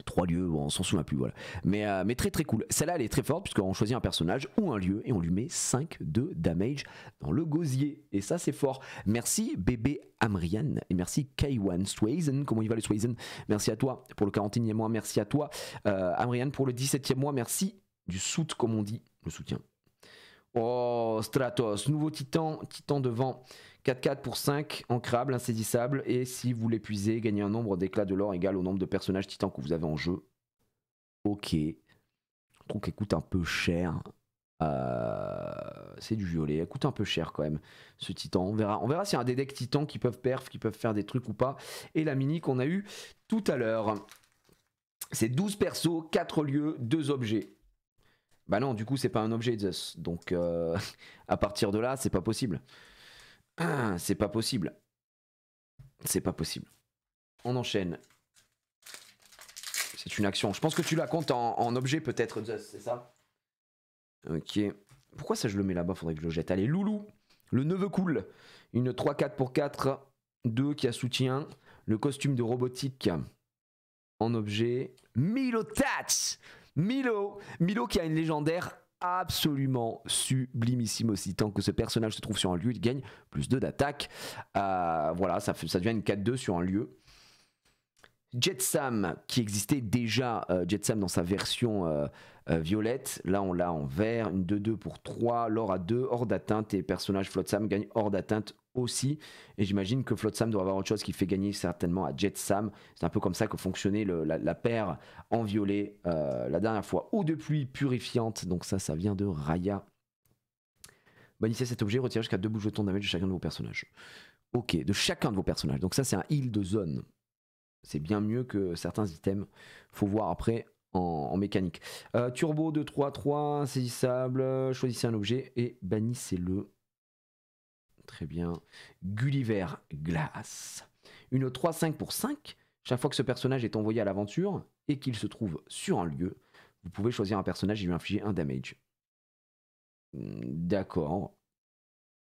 3 lieux, on s'en souvient plus, voilà. Mais très très cool. Celle-là elle est très forte puisqu'on choisit un personnage ou un lieu et on lui met 5 de damage dans le gosier. Et ça c'est fort. Merci bébé Amrian et merci Kaiwan Swayzen. Comment il va le Swayzen? Merci à toi pour le 41e mois, merci à toi Amrian pour le 17e mois, merci du soute comme on dit, le soutien. Oh Stratos, nouveau titan devant. 4-4 pour 5, ancrable, insaisissable, et si vous l'épuisez, gagnez un nombre d'éclats de l'or égal au nombre de personnages titans que vous avez en jeu. Ok. Je trouve qu'elle coûte un peu cher. C'est du violet, elle coûte un peu cher quand même, ce titan. On verra s'il y a des decks titans qui peuvent perf, qui peuvent faire des trucs ou pas. Et la mini qu'on a eu tout à l'heure. C'est 12 persos, 4 lieux, 2 objets. Bah non, du coup, c'est pas un objet, Zeus. Donc, à partir de là, c'est pas possible. C'est pas possible. C'est pas possible. On enchaîne. C'est une action. Je pense que tu la comptes en objet, peut-être, Zeus, c'est ça? Ok. Pourquoi ça, je le mets là-bas? Faudrait que je le jette. Allez, Loulou. Le neveu cool. Une 3-4 pour 4. 2 qui a soutien. Le costume de robotique en objet. Milo Tats. Milo qui a une légendaire absolument sublimissime aussi. Tant que ce personnage se trouve sur un lieu, il gagne plus 2 d'attaque. Voilà, ça devient une 4-2 sur un lieu. Jetsam, qui existait déjà, Jetsam dans sa version violette. Là, on l'a en vert. Une 2-2 pour 3. L'or à 2, hors d'atteinte. Et personnage Flotsam gagne hors d'atteinte aussi. Et j'imagine que Flotsam doit avoir autre chose qui fait gagner certainement à Jetsam. C'est un peu comme ça que fonctionnait la paire en violet la dernière fois. Eau de pluie purifiante. Donc ça vient de Raya. Bannissez cet objet, retirez jusqu'à 2 bouches de ton damage de chacun de vos personnages. Ok, de chacun de vos personnages. Donc ça, c'est un heal de zone. C'est bien mieux que certains items. Faut voir après en mécanique. Turbo 2-3-3, insaisissable. Choisissez un objet et bannissez-le. Très bien. Gulliver Glace. Une 3-5 pour 5. Chaque fois que ce personnage est envoyé à l'aventure et qu'il se trouve sur un lieu, vous pouvez choisir un personnage et lui infliger un damage. D'accord.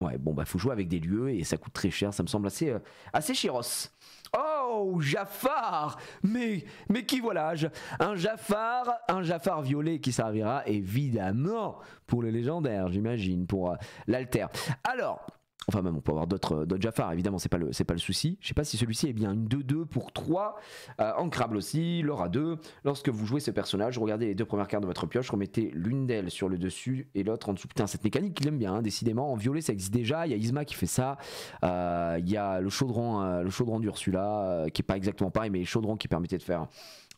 Ouais, bon, bah, faut jouer avec des lieux et ça coûte très cher. Ça me semble assez chéros. Oh, Jafar! Mais qui voilà? Un Jafar violet qui servira évidemment pour le légendaire, j'imagine, pour l'alter. Alors, Enfin même on peut avoir d'autres Jafar, évidemment c'est pas le souci. Je sais pas si celui-ci est bien une 2-2 pour 3. Ancrable aussi, l'aura 2. Lorsque vous jouez ce personnage, regardez les deux premières cartes de votre pioche, remettez l'une d'elles sur le dessus et l'autre en dessous. Putain cette mécanique il aime bien, hein, décidément. En violet ça existe déjà, il y a Isma qui fait ça. Il y a le chaudron d'Ursula qui est pas exactement pareil, mais les chaudrons qui permettaient de faire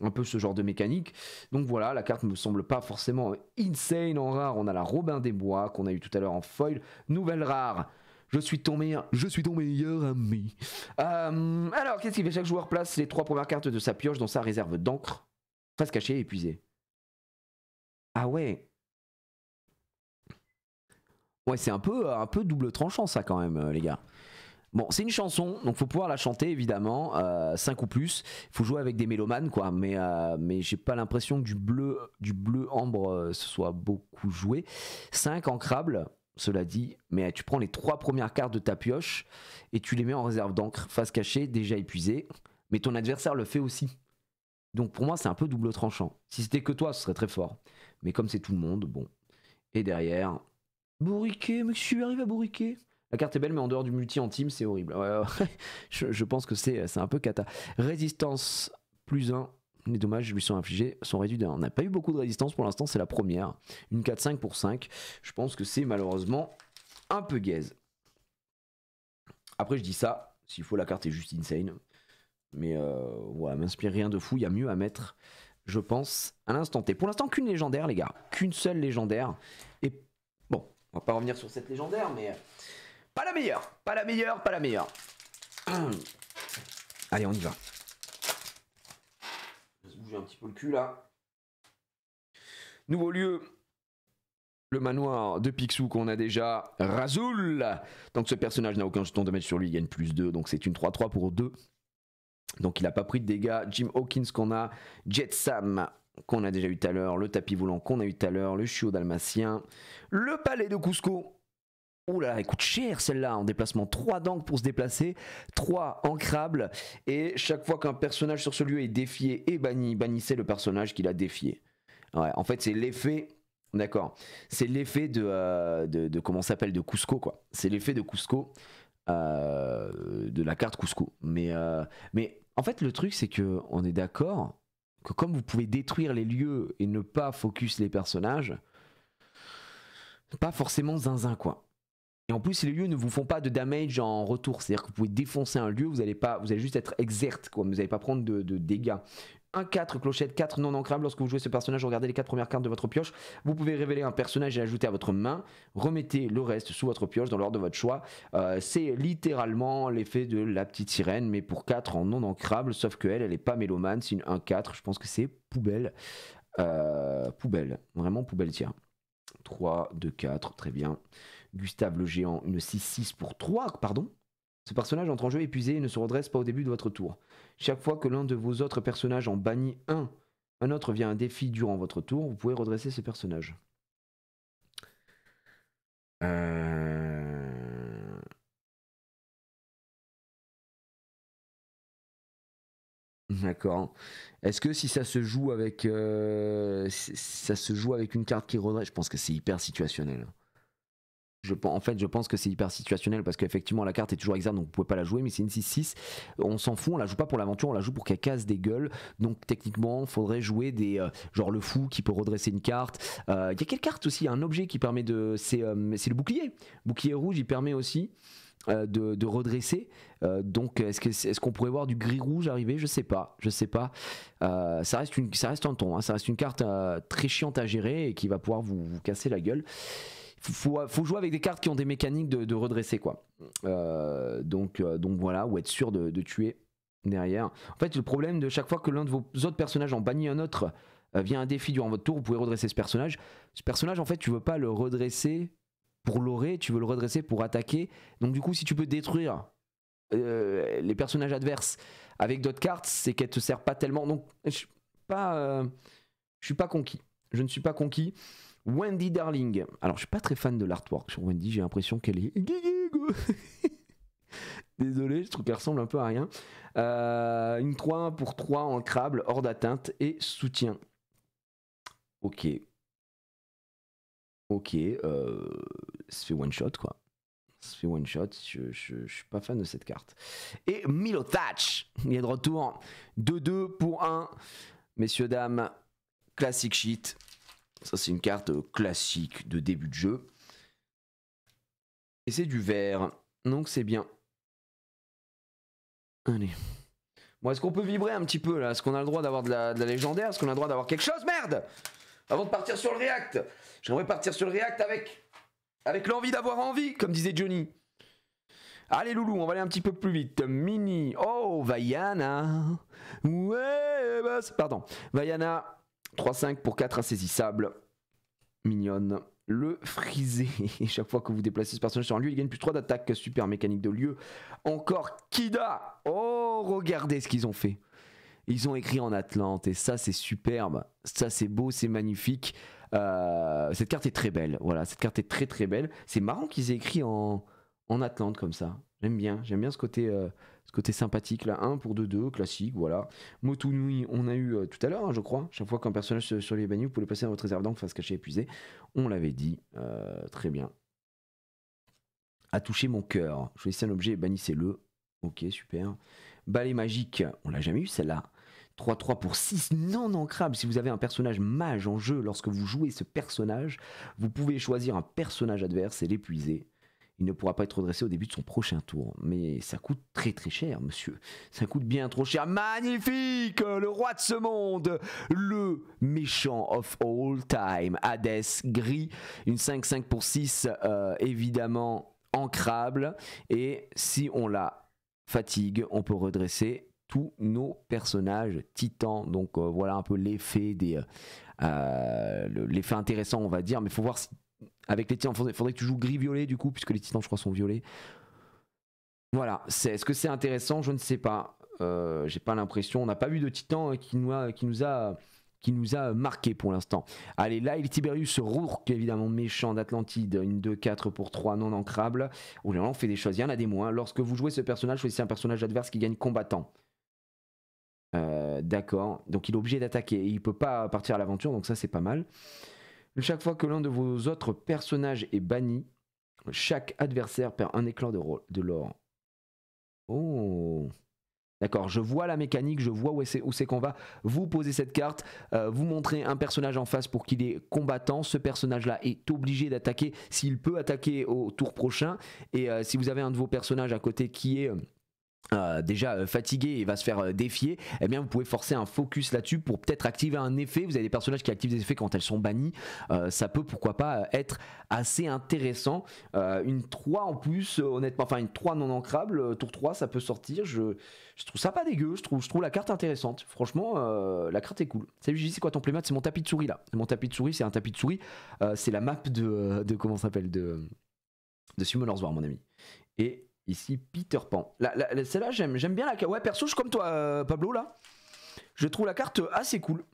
un peu ce genre de mécanique. Donc voilà, la carte me semble pas forcément insane. En rare, on a la Robin des Bois qu'on a eu tout à l'heure en foil. Nouvelle rare. Je suis ton meilleur ami. Alors, qu'est-ce qu'il fait? Chaque joueur place les 3 premières cartes de sa pioche dans sa réserve d'encre. Face cachée et épuisée. Ah ouais. Ouais, c'est un peu double tranchant ça quand même, les gars. Bon, c'est une chanson, donc faut pouvoir la chanter évidemment, 5 ou plus. Il faut jouer avec des mélomanes quoi, mais j'ai pas l'impression que du bleu ambre ce soit beaucoup joué. 5 ancrables. Cela dit, mais tu prends les 3 premières cartes de ta pioche et tu les mets en réserve d'encre, face cachée, déjà épuisée, mais ton adversaire le fait aussi. Donc pour moi, c'est un peu double tranchant. Si c'était que toi, ce serait très fort. Mais comme c'est tout le monde, bon. Et derrière, bourriquet, mais je suis arrivé à bourriquer. La carte est belle, mais en dehors du multi en team, c'est horrible. Ouais, je pense que c'est un peu cata. Résistance +1. Les dommages lui sont infligés sont réduits d'1. On n'a pas eu beaucoup de résistance pour l'instant, c'est la première. Une 4-5 pour 5. Je pense que c'est malheureusement un peu gaze. Après, je dis ça, s'il faut, la carte est juste insane. Mais voilà, m'inspire rien de fou. Il y a mieux à mettre, je pense, à l'instant T. Pour l'instant, qu'une légendaire, les gars. Qu'une seule légendaire. Et bon, on va pas revenir sur cette légendaire, mais pas la meilleure. Pas la meilleure, pas la meilleure. Allez, on y va. Un petit peu le cul là. Nouveau lieu, le manoir de Picsou qu'on a déjà. Razoul. Donc ce personnage n'a aucun jeton de mettre sur lui, il gagne +2, donc c'est une 3-3 pour 2. Donc il n'a pas pris de dégâts. Jim Hawkins qu'on a, Jet Sam qu'on a déjà eu tout à l'heure, le tapis volant qu'on a eu tout à l'heure, le chiot dalmatien, le palais de Cusco. Ouh là, elle coûte cher celle-là en déplacement. 3 d'encre pour se déplacer, 3 ancrables. Et chaque fois qu'un personnage sur ce lieu est défié et banni, bannissez le personnage qui l'a défié. Ouais, en fait, c'est l'effet. D'accord. C'est l'effet de comment ça s'appelle, de Cusco, quoi. C'est l'effet de Cusco, de la carte Cusco. Mais en fait, le truc, c'est que on est d'accord que comme vous pouvez détruire les lieux et ne pas focus les personnages, pas forcément zinzin, quoi. Et en plus, les lieux ne vous font pas de damage en retour. C'est-à-dire que vous pouvez défoncer un lieu, vous allez juste être exerte, quoi. Vous n'allez pas prendre de dégâts. 1-4, clochette, 4 non ancrables. Lorsque vous jouez ce personnage, regardez les 4 premières cartes de votre pioche. Vous pouvez révéler un personnage et l'ajouter à votre main. Remettez le reste sous votre pioche dans l'ordre de votre choix. C'est littéralement l'effet de la petite sirène, mais pour 4 en non ancrable. Sauf qu'elle n'est pas mélomane, c'est une 1-4. Je pense que c'est poubelle. Poubelle, vraiment poubelle, tiens. 3, 2, 4, très bien. Gustave le géant, une 6-6 pour 3, pardon. Ce personnage entre en jeu épuisé et ne se redresse pas au début de votre tour. Chaque fois que l'un de vos autres personnages en bannit un autre via un défi durant votre tour, vous pouvez redresser ce personnage. D'accord. Est-ce que si ça se joue avec une carte qui redresse, je pense que c'est hyper situationnel. Je pense que c'est hyper situationnel parce qu'effectivement la carte est toujours exerte donc vous pouvez pas la jouer, mais c'est une 6-6. On s'en fout, on la joue pas pour l'aventure, on la joue pour qu'elle casse des gueules. Donc techniquement, il faudrait jouer des genre le fou qui peut redresser une carte. Il y a quelle carte aussi, un objet qui permet de. C'est le bouclier. Bouclier rouge, il permet aussi de redresser. Donc est-ce qu'on pourrait voir du gris rouge arriver? Je sais pas. Ça reste un ton, hein. Ça reste une carte très chiante à gérer et qui va pouvoir vous casser la gueule. Faut jouer avec des cartes qui ont des mécaniques de redresser, quoi. Donc voilà, ou être sûr de tuer derrière. En fait, le problème de chaque fois que l'un de vos autres personnages en bannit un autre via un défi durant votre tour, vous pouvez redresser ce personnage. Ce personnage, en fait, tu veux pas le redresser pour l'aurer, tu veux le redresser pour attaquer. Donc du coup, si tu peux détruire les personnages adverses avec d'autres cartes, c'est qu'elle te sert pas tellement. Donc je suis pas conquis. Je ne suis pas conquis. Wendy Darling. Alors, je suis pas très fan de l'artwork sur Wendy. J'ai l'impression qu'elle est. Désolé, je trouve qu'elle ressemble un peu à rien. Une 3 pour 3 en crabe, hors d'atteinte et soutien. Ok. Ça fait one shot, quoi. Ça fait one shot, je suis pas fan de cette carte. Et Milotac, il est de retour. 2-2 pour 1. Messieurs, dames, classic sheet. Ça, c'est une carte classique de début de jeu. Et c'est du vert, donc c'est bien. Allez. Bon, est-ce qu'on peut vibrer un petit peu là? Est-ce qu'on a le droit d'avoir de la légendaire? Est-ce qu'on a le droit d'avoir quelque chose? Merde! Avant de partir sur le react, j'aimerais partir sur le react avec l'envie d'avoir envie, comme disait Johnny. Allez loulou, on va aller un petit peu plus vite. Mini, oh, Vaiana. Ouais, boss. Pardon. Vaiana, 3-5 pour 4 insaisissables. Mignonne. Le frisé. Chaque fois que vous déplacez ce personnage sur un lieu, il gagne plus 3 d'attaque. Super mécanique de lieu. Encore Kida. Oh, regardez ce qu'ils ont fait. Ils ont écrit en Atlante et ça c'est superbe. Ça c'est beau, c'est magnifique. Cette carte est très belle. Voilà, cette carte est très très belle. C'est marrant qu'ils aient écrit en Atlante comme ça. J'aime bien ce côté sympathique là. 1 pour 2-2, classique, voilà. Motunui, on a eu tout à l'heure, hein, je crois. Chaque fois qu'un personnage sur les bannis, vous pouvez le passer dans votre réserve d'encre, face cachée épuisée. On l'avait dit, très bien. A touché mon cœur. Choisissez un objet et bannissez-le. Ok, super. Balai magique, on l'a jamais eu celle-là. 3-3 pour 6 non ancrables. Si vous avez un personnage mage en jeu, lorsque vous jouez ce personnage, vous pouvez choisir un personnage adverse et l'épuiser. Il ne pourra pas être redressé au début de son prochain tour. Mais ça coûte très très cher, monsieur. Ça coûte bien trop cher. Magnifique! Le roi de ce monde! Le méchant of all time. Hades, gris. Une 5-5 pour 6, évidemment ancrable. Et si on la fatigue, on peut redresser tous nos personnages titans. Donc voilà un peu l'effet l'effet intéressant, on va dire. Mais il faut voir si avec les titans, il faudrait que tu joues gris-violet du coup, puisque les titans je crois sont violets. Voilà, est-ce que c'est intéressant? Je ne sais pas. J'ai pas l'impression. On n'a pas vu de titan qui nous a marqué pour l'instant. Allez, là, il Tiberius Rourke, évidemment méchant d'Atlantide, une 2-4 pour 3 non ancrables. Oh là, on fait des choses, il y en a des moins. Lorsque vous jouez ce personnage, choisissez un personnage adverse qui gagne combattant. D'accord, donc il est obligé d'attaquer. Il peut pas partir à l'aventure, donc ça c'est pas mal. Chaque fois que l'un de vos autres personnages est banni, chaque adversaire perd un éclat de l'or. Oh, d'accord, je vois la mécanique, je vois où c'est qu'on va. Vous posez cette carte, vous montrez un personnage en face pour qu'il est combattant. Ce personnage-là est obligé d'attaquer s'il peut attaquer au tour prochain. Et si vous avez un de vos personnages à côté qui est déjà fatigué et va se faire défier, eh bien vous pouvez forcer un focus là-dessus pour peut-être activer un effet. Vous avez des personnages qui activent des effets quand elles sont bannies, ça peut pourquoi pas être assez intéressant. Une 3 en plus, honnêtement, enfin une 3 non ancrable, tour 3 ça peut sortir. Je trouve ça pas dégueu, je trouve la carte intéressante. Franchement, la carte est cool. Salut Gigi, c'est quoi ton playmat? C'est mon tapis de souris là. Mon tapis de souris, c'est un tapis de souris. C'est la map de comment ça s'appelle, de Summoner's War, mon ami. Et ici, Peter Pan. Celle-là, j'aime bien la carte. Ouais, perso, je suis comme toi, Pablo, là. Je trouve la carte assez cool.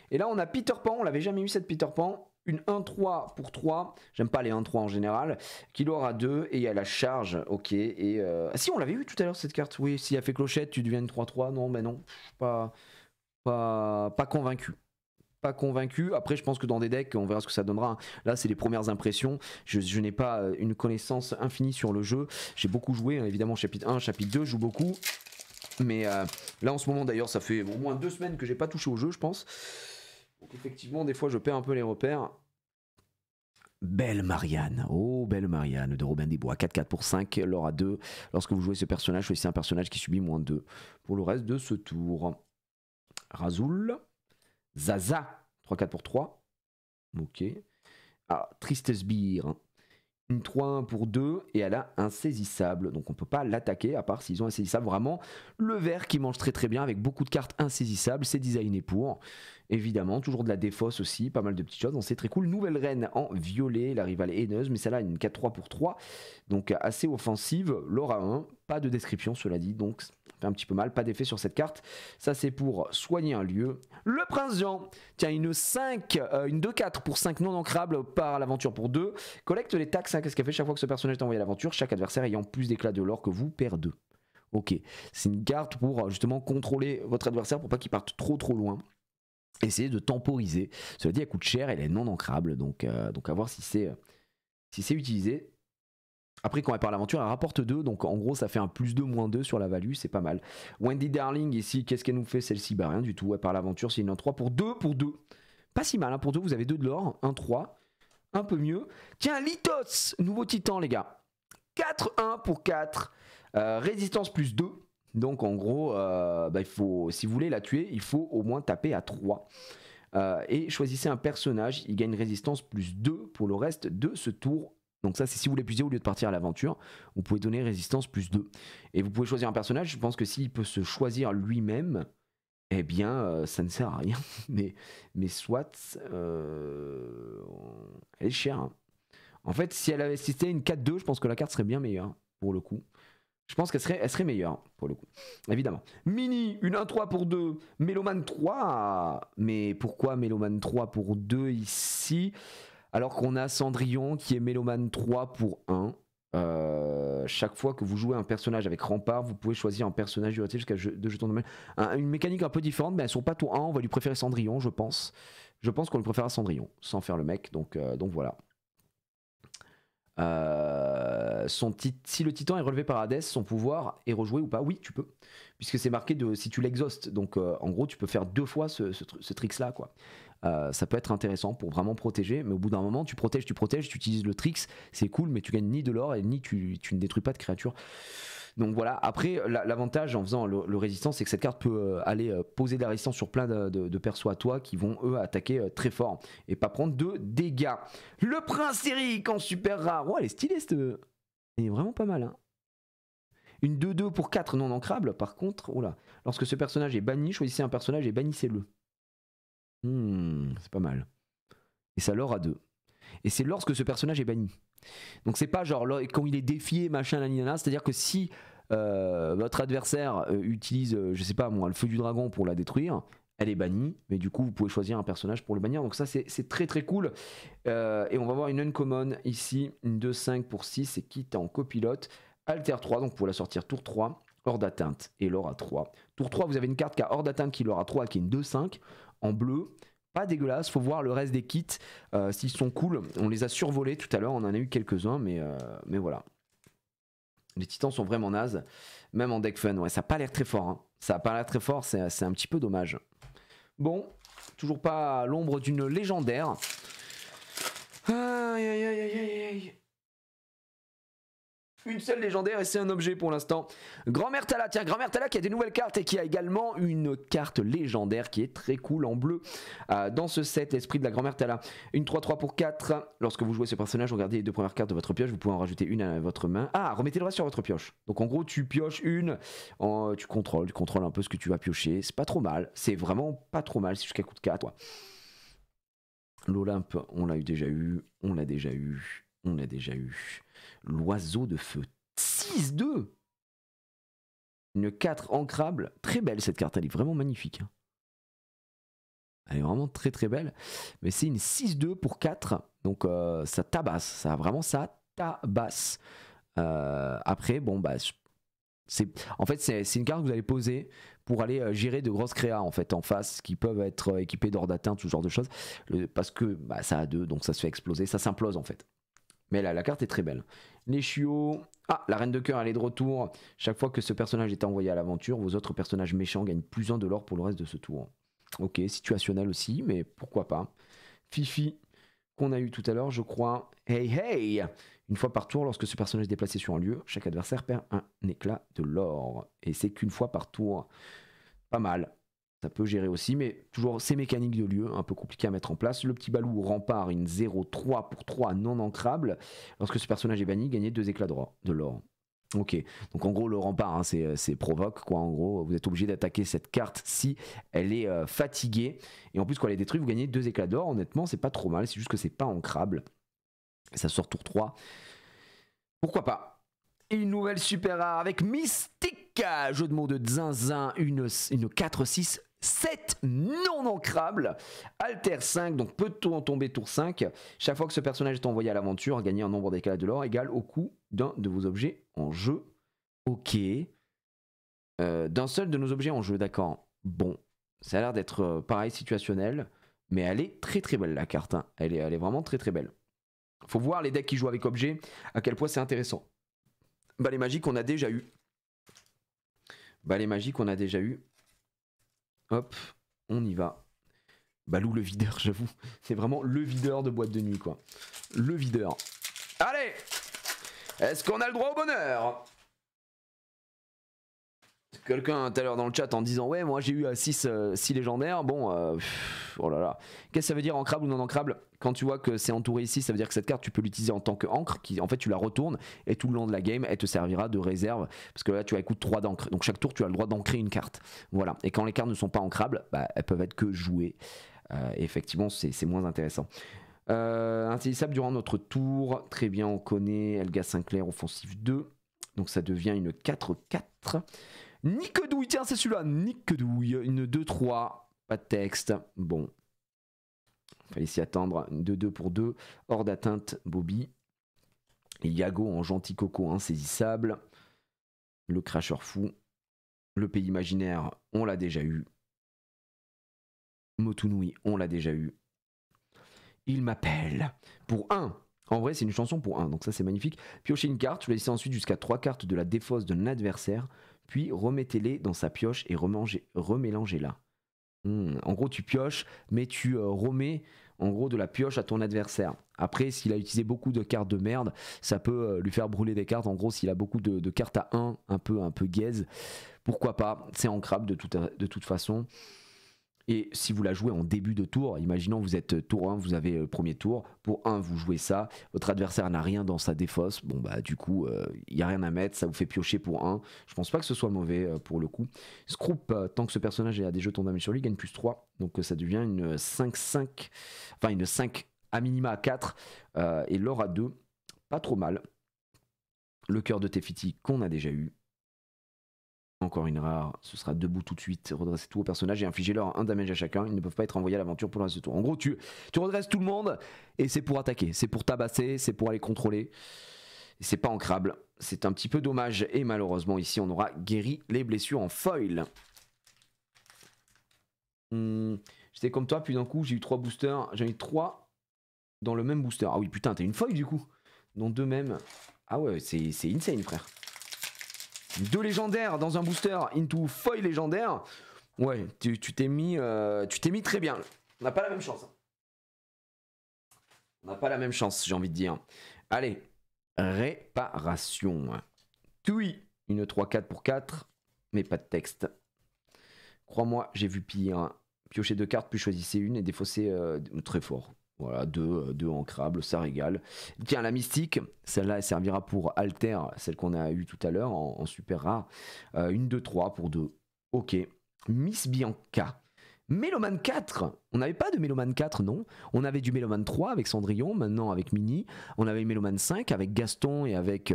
Et là, on a Peter Pan. On l'avait jamais eu, cette Peter Pan. Une 1-3 pour 3. J'aime pas les 1-3 en général. Qui l'aura 2. Et il y a la charge. Ok. Et ah, si, on l'avait eu tout à l'heure, cette carte. Oui, si elle fait clochette, tu deviens une 3-3. Non, mais non. Pas convaincu. Pas convaincu. Après, je pense que dans des decks, on verra ce que ça donnera. Là, c'est les premières impressions. Je n'ai pas une connaissance infinie sur le jeu. J'ai beaucoup joué, hein, évidemment, chapitre 1, chapitre 2, je joue beaucoup. Mais là, en ce moment, d'ailleurs, ça fait au moins 2 semaines que j'ai pas touché au jeu, je pense. Donc, effectivement, des fois, je perds un peu les repères. Belle Marianne, oh belle Marianne de Robin des Bois, 4-4 pour 5, Laura 2. Lorsque vous jouez ce personnage, choisissez un personnage qui subit moins 2 pour le reste de ce tour. Razoul. Zaza, 3-4 pour 3. Ok. Ah, Triste Sbire. Une 3-1 pour 2 et elle a insaisissable. Donc on peut pas l'attaquer à part s'ils ont insaisissable. Vraiment, le vert qui mange très très bien avec beaucoup de cartes insaisissables. C'est designé pour. Évidemment, toujours de la défausse aussi. Pas mal de petites choses. Donc c'est très cool. Nouvelle reine en violet. La rivale haineuse. Mais celle-là, une 4-3 pour 3. Donc assez offensive. Laura 1. Pas de description, cela dit. Donc un petit peu mal, pas d'effet sur cette carte. Ça c'est pour soigner un lieu. Le prince Jean, tiens, une 2-4 pour 5 non ancrables par l'aventure pour 2. Collecte les taxes, hein, qu'est-ce qu'elle fait chaque fois que ce personnage est envoyé à l'aventure? Chaque adversaire ayant plus d'éclat de l'or que vous perd 2. Ok, c'est une carte pour justement contrôler votre adversaire pour pas qu'il parte trop loin. Essayez de temporiser. Cela dit, elle coûte cher, elle est non ancrable, donc à voir si c'est utilisé. Après, quand elle part à l'aventure, elle rapporte 2. Donc en gros, ça fait un +2, -2 sur la value. C'est pas mal. Wendy Darling, ici, qu'est-ce qu'elle nous fait celle-ci? Bah rien du tout. Elle part à l'aventure, c'est une 1-3 pour 2. Pas si mal, hein. Pour 2, vous avez 2 de l'or. 1-3. Un peu mieux. Tiens, Lithos, nouveau titan, les gars. 4-1 pour 4. Résistance +2. Donc en gros, il faut, si vous voulez la tuer, il faut au moins taper à 3. Et choisissez un personnage, il gagne résistance +2 pour le reste de ce tour. Donc ça c'est si vous l'épuisez au lieu de partir à l'aventure, vous pouvez donner résistance +2. Et vous pouvez choisir un personnage, je pense que s'il peut se choisir lui-même, eh bien ça ne sert à rien. mais soit, elle est chère. Hein. En fait si c'était une 4-2, je pense que la carte serait bien meilleure pour le coup. Je pense qu'elle serait meilleure, pour le coup. Évidemment. Mini, une 1-3 pour 2. Méloman 3. Mais pourquoi Méloman 3 pour 2 ici? Alors qu'on a Cendrillon qui est Méloman 3 pour 1. Chaque fois que vous jouez un personnage avec Rempart, vous pouvez choisir un personnage durité jusqu'à 2 jetons de mana. Une mécanique un peu différente, mais elles sont pas tour 1. On va lui préférer Cendrillon, je pense. Je pense qu'on lui préfère à Cendrillon, sans faire le mec. Donc voilà. Si le titan est relevé par Hadès, son pouvoir est rejoué ou pas? Oui, tu peux, puisque c'est marqué si tu l'exhaustes. Donc en gros, tu peux faire 2 fois ce tricks là, quoi. Ça peut être intéressant pour vraiment protéger, mais au bout d'un moment, tu protèges, tu utilises le tricks, c'est cool, mais tu gagnes ni de l'or et ni tu ne détruis pas de créatures. Donc voilà, après l'avantage en faisant le résistant, c'est que cette carte peut aller poser de la résistance sur plein de persos à toi qui vont eux attaquer très fort et pas prendre de dégâts. Le prince Eric en super rare, ouais elle est stylée cette... Elle est vraiment pas mal hein. Une 2-2 pour 4 non ancrables par contre, oh là. Lorsque ce personnage est banni, choisissez un personnage et bannissez-le. C'est pas mal. Et ça l'or à 2. Et c'est lorsque ce personnage est banni. Donc c'est pas genre quand il est défié, machin, nanana. C'est-à-dire que si votre adversaire utilise, je sais pas moi, le feu du dragon pour la détruire, elle est bannie. Mais du coup, vous pouvez choisir un personnage pour le bannir. Donc ça, c'est très très cool. Et on va voir une uncommon ici, une 2-5 pour 6. C'est quitte en copilote. Alter 3, donc pour la sortir tour 3. Hors d'atteinte et l'or à 3. Tour 3, vous avez une carte qui a hors d'atteinte qui l'or à 3, qui est une 2-5 en bleu. Pas dégueulasse, faut voir le reste des kits s'ils sont cool. On les a survolés tout à l'heure, on en a eu quelques-uns, mais voilà. Les titans sont vraiment nazes, même en deck fun. Ouais, ça n'a pas l'air très fort. Hein. Ça n'a pas l'air très fort, c'est un petit peu dommage. Bon, toujours pas à l'ombre d'une légendaire. Aïe aïe aïe aïe aïe. Une seule légendaire et c'est un objet pour l'instant. Grand-mère Tala, tiens, Grand-mère Tala qui a des nouvelles cartes et qui a également une carte légendaire qui est très cool en bleu. Dans ce set, l'esprit de la Grand-mère Tala. Une 3-3 pour 4. Lorsque vous jouez ce personnage, regardez les 2 premières cartes de votre pioche, vous pouvez en rajouter une à votre main. Ah, remettez le reste sur votre pioche. Donc en gros, tu pioches une, tu contrôles un peu ce que tu vas piocher. C'est pas trop mal, c'est vraiment pas trop mal, c'est jusqu'à coup de 4. Toi. L'Olympe, on l'a déjà eu, on l'a déjà eu, on l'a déjà eu. L'oiseau de feu 6-2. Une 4 ancrable. Très belle cette carte, elle est vraiment magnifique. Elle est vraiment très très belle. Mais c'est une 6-2 pour 4. Donc ça tabasse. Ça vraiment ça tabasse. Après, bon bah. En fait, c'est une carte que vous allez poser pour aller gérer de grosses créas en fait en face qui peuvent être équipées d'or d'atteinte, ce genre de choses. Parce que bah, ça a 2, donc ça se fait exploser. Ça s'implose en fait. Mais là, la carte est très belle. Les chiots. Ah, la reine de cœur, elle est de retour. Chaque fois que ce personnage est envoyé à l'aventure, vos autres personnages méchants gagnent +1 de l'or pour le reste de ce tour. Ok, situationnel aussi, mais pourquoi pas. Fifi, qu'on a eu tout à l'heure, je crois. Hey, hey! Une fois par tour, lorsque ce personnage est déplacé sur un lieu, chaque adversaire perd un éclat de l'or. Et c'est qu'une fois par tour. Pas mal. Ça peut gérer aussi, mais toujours ces mécaniques de lieu, un peu compliqué à mettre en place. Le petit balou rempart, une 0-3 pour 3 non ancrable. Lorsque ce personnage est banni, gagnez 2 éclats de l'or. Ok, donc en gros le rempart, hein, c'est provoque, quoi. En gros, vous êtes obligé d'attaquer cette carte si elle est fatiguée. Et en plus, quand elle est détruite, vous gagnez 2 éclats d'or. Honnêtement, c'est pas trop mal, c'est juste que c'est pas ancrable. Et ça sort tour 3. Pourquoi pas? Et une nouvelle super rare avec Mystique, jeu de mots de zinzin, une 4-6. 7 non ancrables, Alter 5, donc peut tomber tour 5. Chaque fois que ce personnage est envoyé à l'aventure, gagnez un nombre d'éclats de l'or égal au coût d'un de vos objets en jeu. Ok. D'un seul de nos objets en jeu, d'accord. Bon, ça a l'air d'être pareil, situationnel, mais elle est très très belle la carte. Hein. Elle est vraiment très très belle. Faut voir les decks qui jouent avec objets, à quel point c'est intéressant. Balai magique, on a déjà eu. Balai magique, on a déjà eu. Hop, on y va. Balou le videur, j'avoue. C'est vraiment le videur de boîte de nuit, quoi. Le videur. Allez! Est-ce qu'on a le droit au bonheur? Quelqu'un tout à l'heure dans le chat en disant ouais moi j'ai eu 6 légendaires. Bon oh là là. Qu'est-ce que ça veut dire ancrable ou non ancrable? Quand tu vois que c'est entouré ici, ça veut dire que cette carte tu peux l'utiliser en tant que encre, qui en fait tu la retournes et tout le long de la game elle te servira de réserve, parce que là tu as coûte 3 d'encre, donc chaque tour tu as le droit d'ancrer une carte. Voilà, et quand les cartes ne sont pas ancrables, bah, elles peuvent être que jouées. Et effectivement c'est moins intéressant. Insaisissable durant notre tour, très bien, on connaît. Elga Sinclair offensive 2, donc ça devient une 4-4. Nickedouille, tiens c'est celui-là, Nickedouille, une 2-3, pas de texte, bon. Fallait s'y attendre, une 2-2 pour 2, hors d'atteinte Bobby. Et Yago en gentil coco insaisissable. Le cracheur fou. Le pays imaginaire, on l'a déjà eu. Motunui, on l'a déjà eu. Il m'appelle pour 1. En vrai c'est une chanson pour 1, donc ça c'est magnifique. Piochez une carte, je vais laisser ensuite jusqu'à 3 cartes de la défausse de l'adversaire. Puis remettez-les dans sa pioche et remélangez-la. En gros tu pioches, mais tu remets en gros de la pioche à ton adversaire. Après s'il a utilisé beaucoup de cartes de merde, ça peut lui faire brûler des cartes. En gros s'il a beaucoup de cartes à 1, un peu gaze, pourquoi pas, c'est ancrable de toute façon. Et si vous la jouez en début de tour, imaginons vous êtes tour 1, vous avez le premier tour, pour 1 vous jouez ça, votre adversaire n'a rien dans sa défausse, bon bah du coup il n'y a rien à mettre, ça vous fait piocher pour 1, je pense pas que ce soit mauvais pour le coup. Scroop, tant que ce personnage a des jetons damage sur lui, gagne +3, donc ça devient une 5-5, enfin une 5 à minima à 4, et l'or à 2, pas trop mal. Le cœur de Tefiti qu'on a déjà eu. Encore une rare, ce sera debout tout de suite, redresser tout au personnage et infliger-leur un damage à chacun. Ils ne peuvent pas être envoyés à l'aventure pour le reste du tour. En gros, tu redresses tout le monde et c'est pour attaquer, c'est pour tabasser, c'est pour aller contrôler. Et c'est pas ancrable, c'est un petit peu dommage. Et malheureusement, ici, on aura guéri les blessures en foil. J'étais comme toi, puis d'un coup, j'ai eu 3 boosters. J'en ai eu 3 dans le même booster. Ah oui, putain, t'as une foil du coup. Dans 2 mêmes. Ah ouais, c'est insane, frère. 2 légendaires dans un booster into foil légendaire. Ouais, tu t'es mis très bien. On n'a pas la même chance. On n'a pas la même chance, j'ai envie de dire. Allez, réparation. Tui, une 3-4 pour 4, mais pas de texte. Crois-moi, j'ai vu pire. Piocher 2 cartes, puis choisissez une et défausser très fort. Voilà, 2 ancrables, ça régale. Tiens, la mystique, celle-là, elle servira pour Alter, celle qu'on a eue tout à l'heure en super rare. Une 2-3 pour 2. Ok. Miss Bianca. Méloman 4. On n'avait pas de Méloman 4, non. On avait du Méloman 3 avec Cendrillon, maintenant avec Mini. On avait Méloman 5 avec Gaston et avec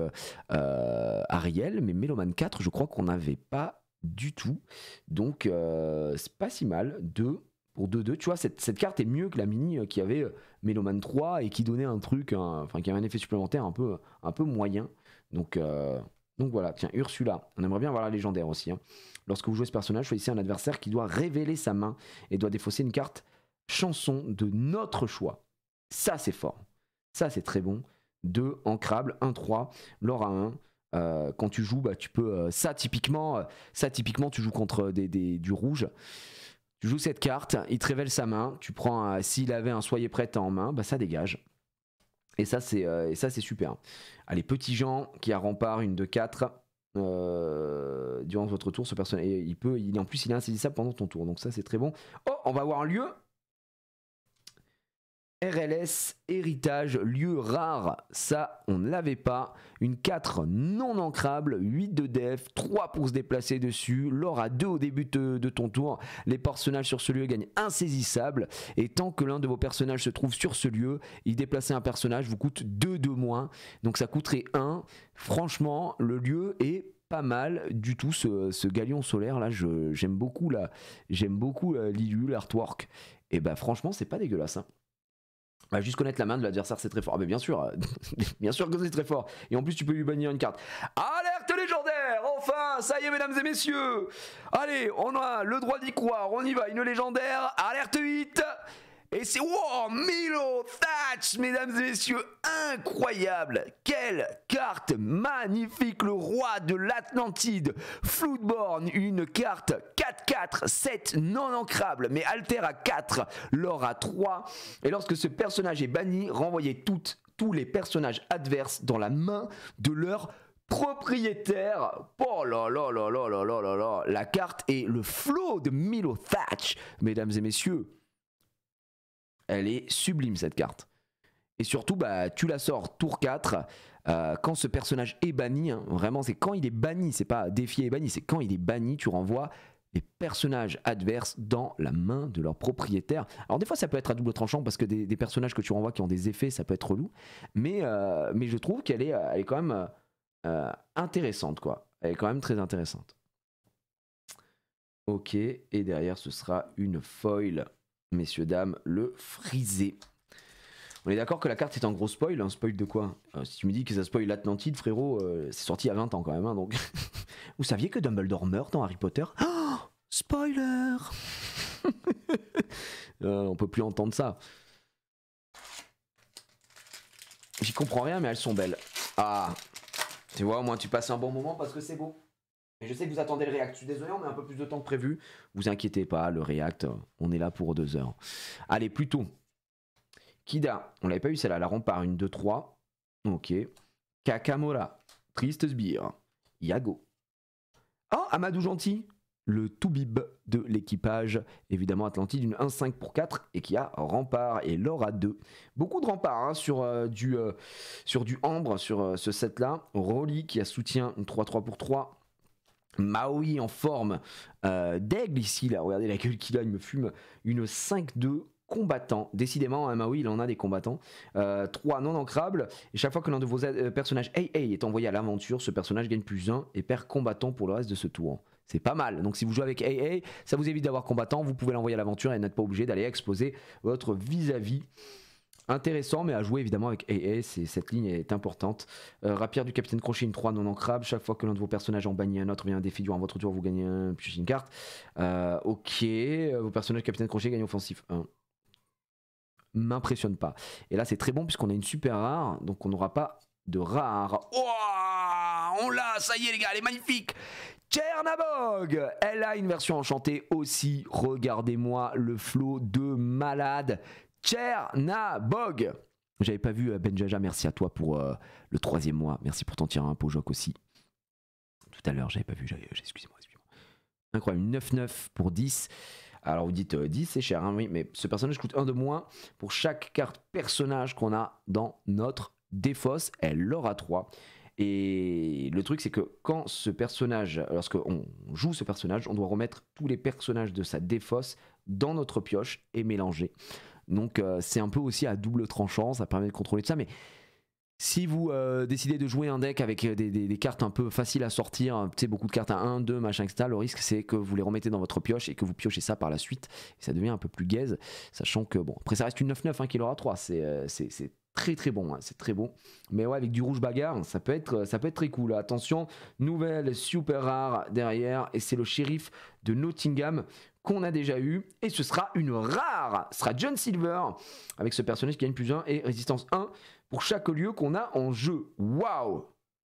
Ariel. Mais Méloman 4, je crois qu'on n'avait pas du tout. Donc, c'est pas si mal. 2. Pour 2-2, tu vois, cette carte est mieux que la mini qui avait Méloman 3 et qui donnait un truc, enfin qui avait un effet supplémentaire un peu moyen. Donc voilà, tiens, Ursula, on aimerait bien voir la légendaire aussi. Hein. Lorsque vous jouez ce personnage, choisissez un adversaire qui doit révéler sa main et doit défausser une carte chanson de notre choix. Ça c'est fort, ça c'est très bon. 2 ancrable, 1-3, l'or à 1. Quand tu joues, bah, tu peux. Ça typiquement, tu joues contre du rouge. Tu joues cette carte, il te révèle sa main, tu prends, s'il avait un soyez prêt en main, bah ça dégage. Et ça c'est super. Allez, Petit Jean qui a rempart une de 4. Durant votre tour, ce personnage, en plus il est insaisissable pendant ton tour, donc ça c'est très bon. Oh, on va avoir un lieu. RLS, héritage, lieu rare, ça on ne l'avait pas. Une 4 non ancrable, 8 de def, 3 pour se déplacer dessus, l'or à 2 au début de ton tour. Les personnages sur ce lieu gagnent insaisissable, et tant que l'un de vos personnages se trouve sur ce lieu, il déplacer un personnage vous coûte 2 de moins, donc ça coûterait 1. Franchement, le lieu est pas mal du tout, ce galion solaire là, j'aime beaucoup l'illu, l'artwork, et bah franchement c'est pas dégueulasse hein. Bah, juste connaître la main de l'adversaire c'est très fort. Ah mais bien sûr, bien sûr que c'est très fort. Et en plus tu peux lui bannir une carte. Alerte légendaire. Enfin, ça y est mesdames et messieurs. Allez, on a le droit d'y croire. On y va, une légendaire. Alerte 8. Et c'est wow, Milo Thatch, mesdames et messieurs, incroyable. Quelle carte magnifique, le roi de l'Atlantide, Floodborn, une carte 4-4, 7 non ancrable, mais alter à 4, l'or à 3. Et lorsque ce personnage est banni, renvoyez tous les personnages adverses dans la main de leur propriétaire. Oh là là là là là là là là. La carte est le flot de Milo Thatch, mesdames et messieurs. Elle est sublime cette carte. Et surtout, bah, tu la sors tour 4 quand ce personnage est banni. Hein, vraiment, c'est quand il est banni, c'est pas défier et banni, c'est quand il est banni, tu renvoies les personnages adverses dans la main de leur propriétaire. Alors des fois ça peut être à double tranchant parce que des personnages que tu renvoies qui ont des effets, ça peut être relou. Mais je trouve qu'elle est, elle est quand même intéressante, quoi. Elle est quand même très intéressante. Ok, et derrière ce sera une foil. Messieurs, dames, le frisé. On est d'accord que la carte est en gros spoil. Un spoil de quoi? Si tu me dis que ça spoil l'Atlantide, frérot, c'est sorti il y a 20 ans quand même. Hein, donc. Vous saviez que Dumbledore meurt dans Harry Potter? Oh, spoiler. On peut plus entendre ça. J'y comprends rien, mais elles sont belles. Ah, tu vois, au moins tu passes un bon moment parce que c'est beau. Et je sais que vous attendez le react. Je suis désolé, on met un peu plus de temps que prévu. Vous inquiétez pas, le react, on est là pour 2 heures. Allez, plutôt. Kida, on l'avait pas eu celle-là. La rempart, une 2-3. Ok. Kakamora, Triste Sbire. Yago. Oh, Amadou Gentil, le Toubib de l'équipage. Évidemment, Atlantide, une 1-5 pour 4 et qui a rempart et l'or à 2. Beaucoup de remparts hein, sur du ambre, sur ce set-là. Rolly qui a soutien, une 3-3 pour 3. Maui en forme d'aigle ici, là, regardez la gueule qu'il a, il me fume, une 5-2 combattant, décidément hein, Maui il en a des combattants, 3 non ancrables, et chaque fois que l'un de vos personnages AA est envoyé à l'aventure, ce personnage gagne +1 et perd combattant pour le reste de ce tour. C'est pas mal, donc si vous jouez avec AA, ça vous évite d'avoir combattant, vous pouvez l'envoyer à l'aventure et n'êtes pas obligé d'aller exploser votre vis-à-vis. Intéressant, mais à jouer évidemment avec AA, cette ligne est importante. Rapière du Capitaine Crochet, une 3 non ancrable. Chaque fois que l'un de vos personnages en bannit un autre via un défi durant votre tour, vous gagnez un plus une carte. Ok, vos personnages Capitaine Crochet gagnent offensif 1. M'impressionne pas. Et là, c'est très bon puisqu'on a une super rare, donc on n'aura pas de rare. Oh, on l'a, ça y est les gars, elle est magnifique. Chernabog, elle a une version enchantée aussi. Regardez-moi le flot de malade. Chernabog. J'avais pas vu Benjaja, merci à toi pour le 3e mois. Merci pour ton tir à un Pojok aussi. Tout à l'heure, j'avais pas vu, excusez-moi. Incroyable, 9-9 pour 10. Alors vous dites 10 c'est cher, hein, oui, mais ce personnage coûte 1 de moins pour chaque carte personnage qu'on a dans notre défausse. Elle l'aura 3. Et le truc c'est que quand ce personnage, lorsqu'on joue ce personnage, on doit remettre tous les personnages de sa défausse dans notre pioche et mélanger. Donc c'est un peu aussi à double tranchant, ça permet de contrôler tout ça, mais si vous décidez de jouer un deck avec des cartes un peu faciles à sortir, tu sais, beaucoup de cartes à 1, 2, machin, etc., le risque c'est que vous les remettez dans votre pioche et que vous piochez ça par la suite, et ça devient un peu plus gaze, sachant que, bon, après ça reste une 9-9 hein, qui aura 3, c'est très très bon, hein, c'est très bon, mais ouais, avec du rouge bagarre, ça peut être très cool. Attention, nouvelle super rare derrière, et c'est le shérif de Nottingham qu'on a déjà eu, et ce sera une rare, ce sera John Silver, avec ce personnage qui gagne +1 et résistance 1 pour chaque lieu qu'on a en jeu. Waouh!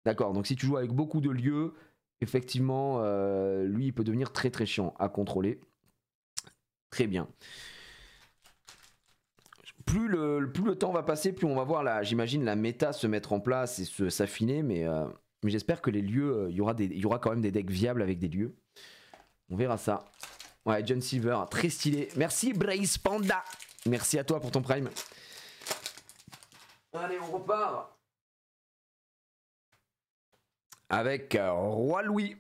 D'accord, donc si tu joues avec beaucoup de lieux, effectivement, lui il peut devenir très très chiant à contrôler. Très bien. Plus le temps va passer, plus on va voir, j'imagine, la méta se mettre en place et s'affiner, mais j'espère que les lieux, il y aura quand même des decks viables avec des lieux. On verra ça. Ouais, John Silver, très stylé. Merci Brace Panda. Merci à toi pour ton prime. Allez, on repart. Avec Roi Louis.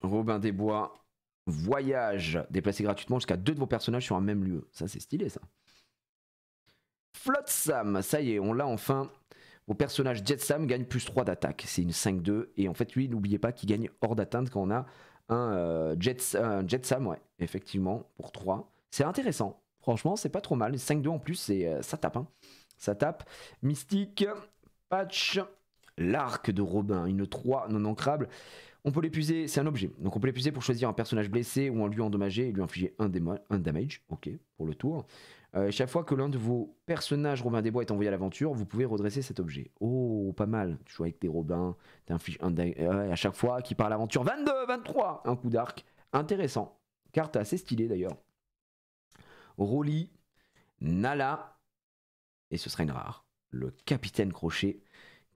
Robin des Bois. Voyage. Déplacez gratuitement jusqu'à 2 de vos personnages sur un même lieu. Ça, c'est stylé, ça. Flotsam. Ça y est, on l'a enfin. Vos personnages Jetsam gagnent +3 d'attaque. C'est une 5-2. Et en fait, lui, n'oubliez pas qu'il gagne hors d'atteinte quand on a un Jetsam, ouais, effectivement, pour 3. C'est intéressant. Franchement, c'est pas trop mal. 5-2 en plus, ça tape. Hein. Ça tape. Mystique, Patch, l'arc de Robin, une 3 non ancrable. On peut l'épuiser, c'est un objet. Donc on peut l'épuiser pour choisir un personnage blessé ou un lieu endommagé et lui infliger un damage. Ok, pour le tour. Chaque fois que l'un de vos personnages Robin des Bois est envoyé à l'aventure, vous pouvez redresser cet objet. Oh, pas mal. Tu joues avec tes Robins, t'infliges à chaque fois qui part à l'aventure. 22, 23, un coup d'arc. Intéressant. Carte assez stylée d'ailleurs. Rolly, Nala, et ce sera une rare. Le Capitaine Crochet,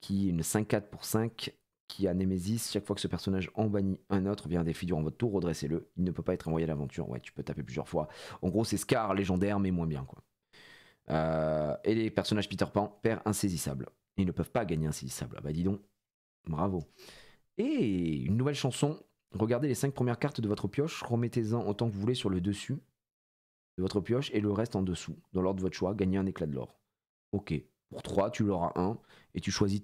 qui est une 5-4 pour 5, qui a Némésis. Chaque fois que ce personnage en bannit un autre via un défi durant votre tour, redressez-le. Il ne peut pas être envoyé à l'aventure. Ouais, tu peux taper plusieurs fois. En gros, c'est Scar légendaire, mais moins bien, quoi. Et les personnages Peter Pan perdent insaisissable. Ils ne peuvent pas gagner insaisissable. Ah bah dis donc, bravo. Et une nouvelle chanson. Regardez les 5 premières cartes de votre pioche, remettez-en autant que vous voulez sur le dessus de votre pioche et le reste en dessous, dans l'ordre de votre choix, gagnez un éclat de l'or. Ok, pour 3, tu l'auras un et tu choisis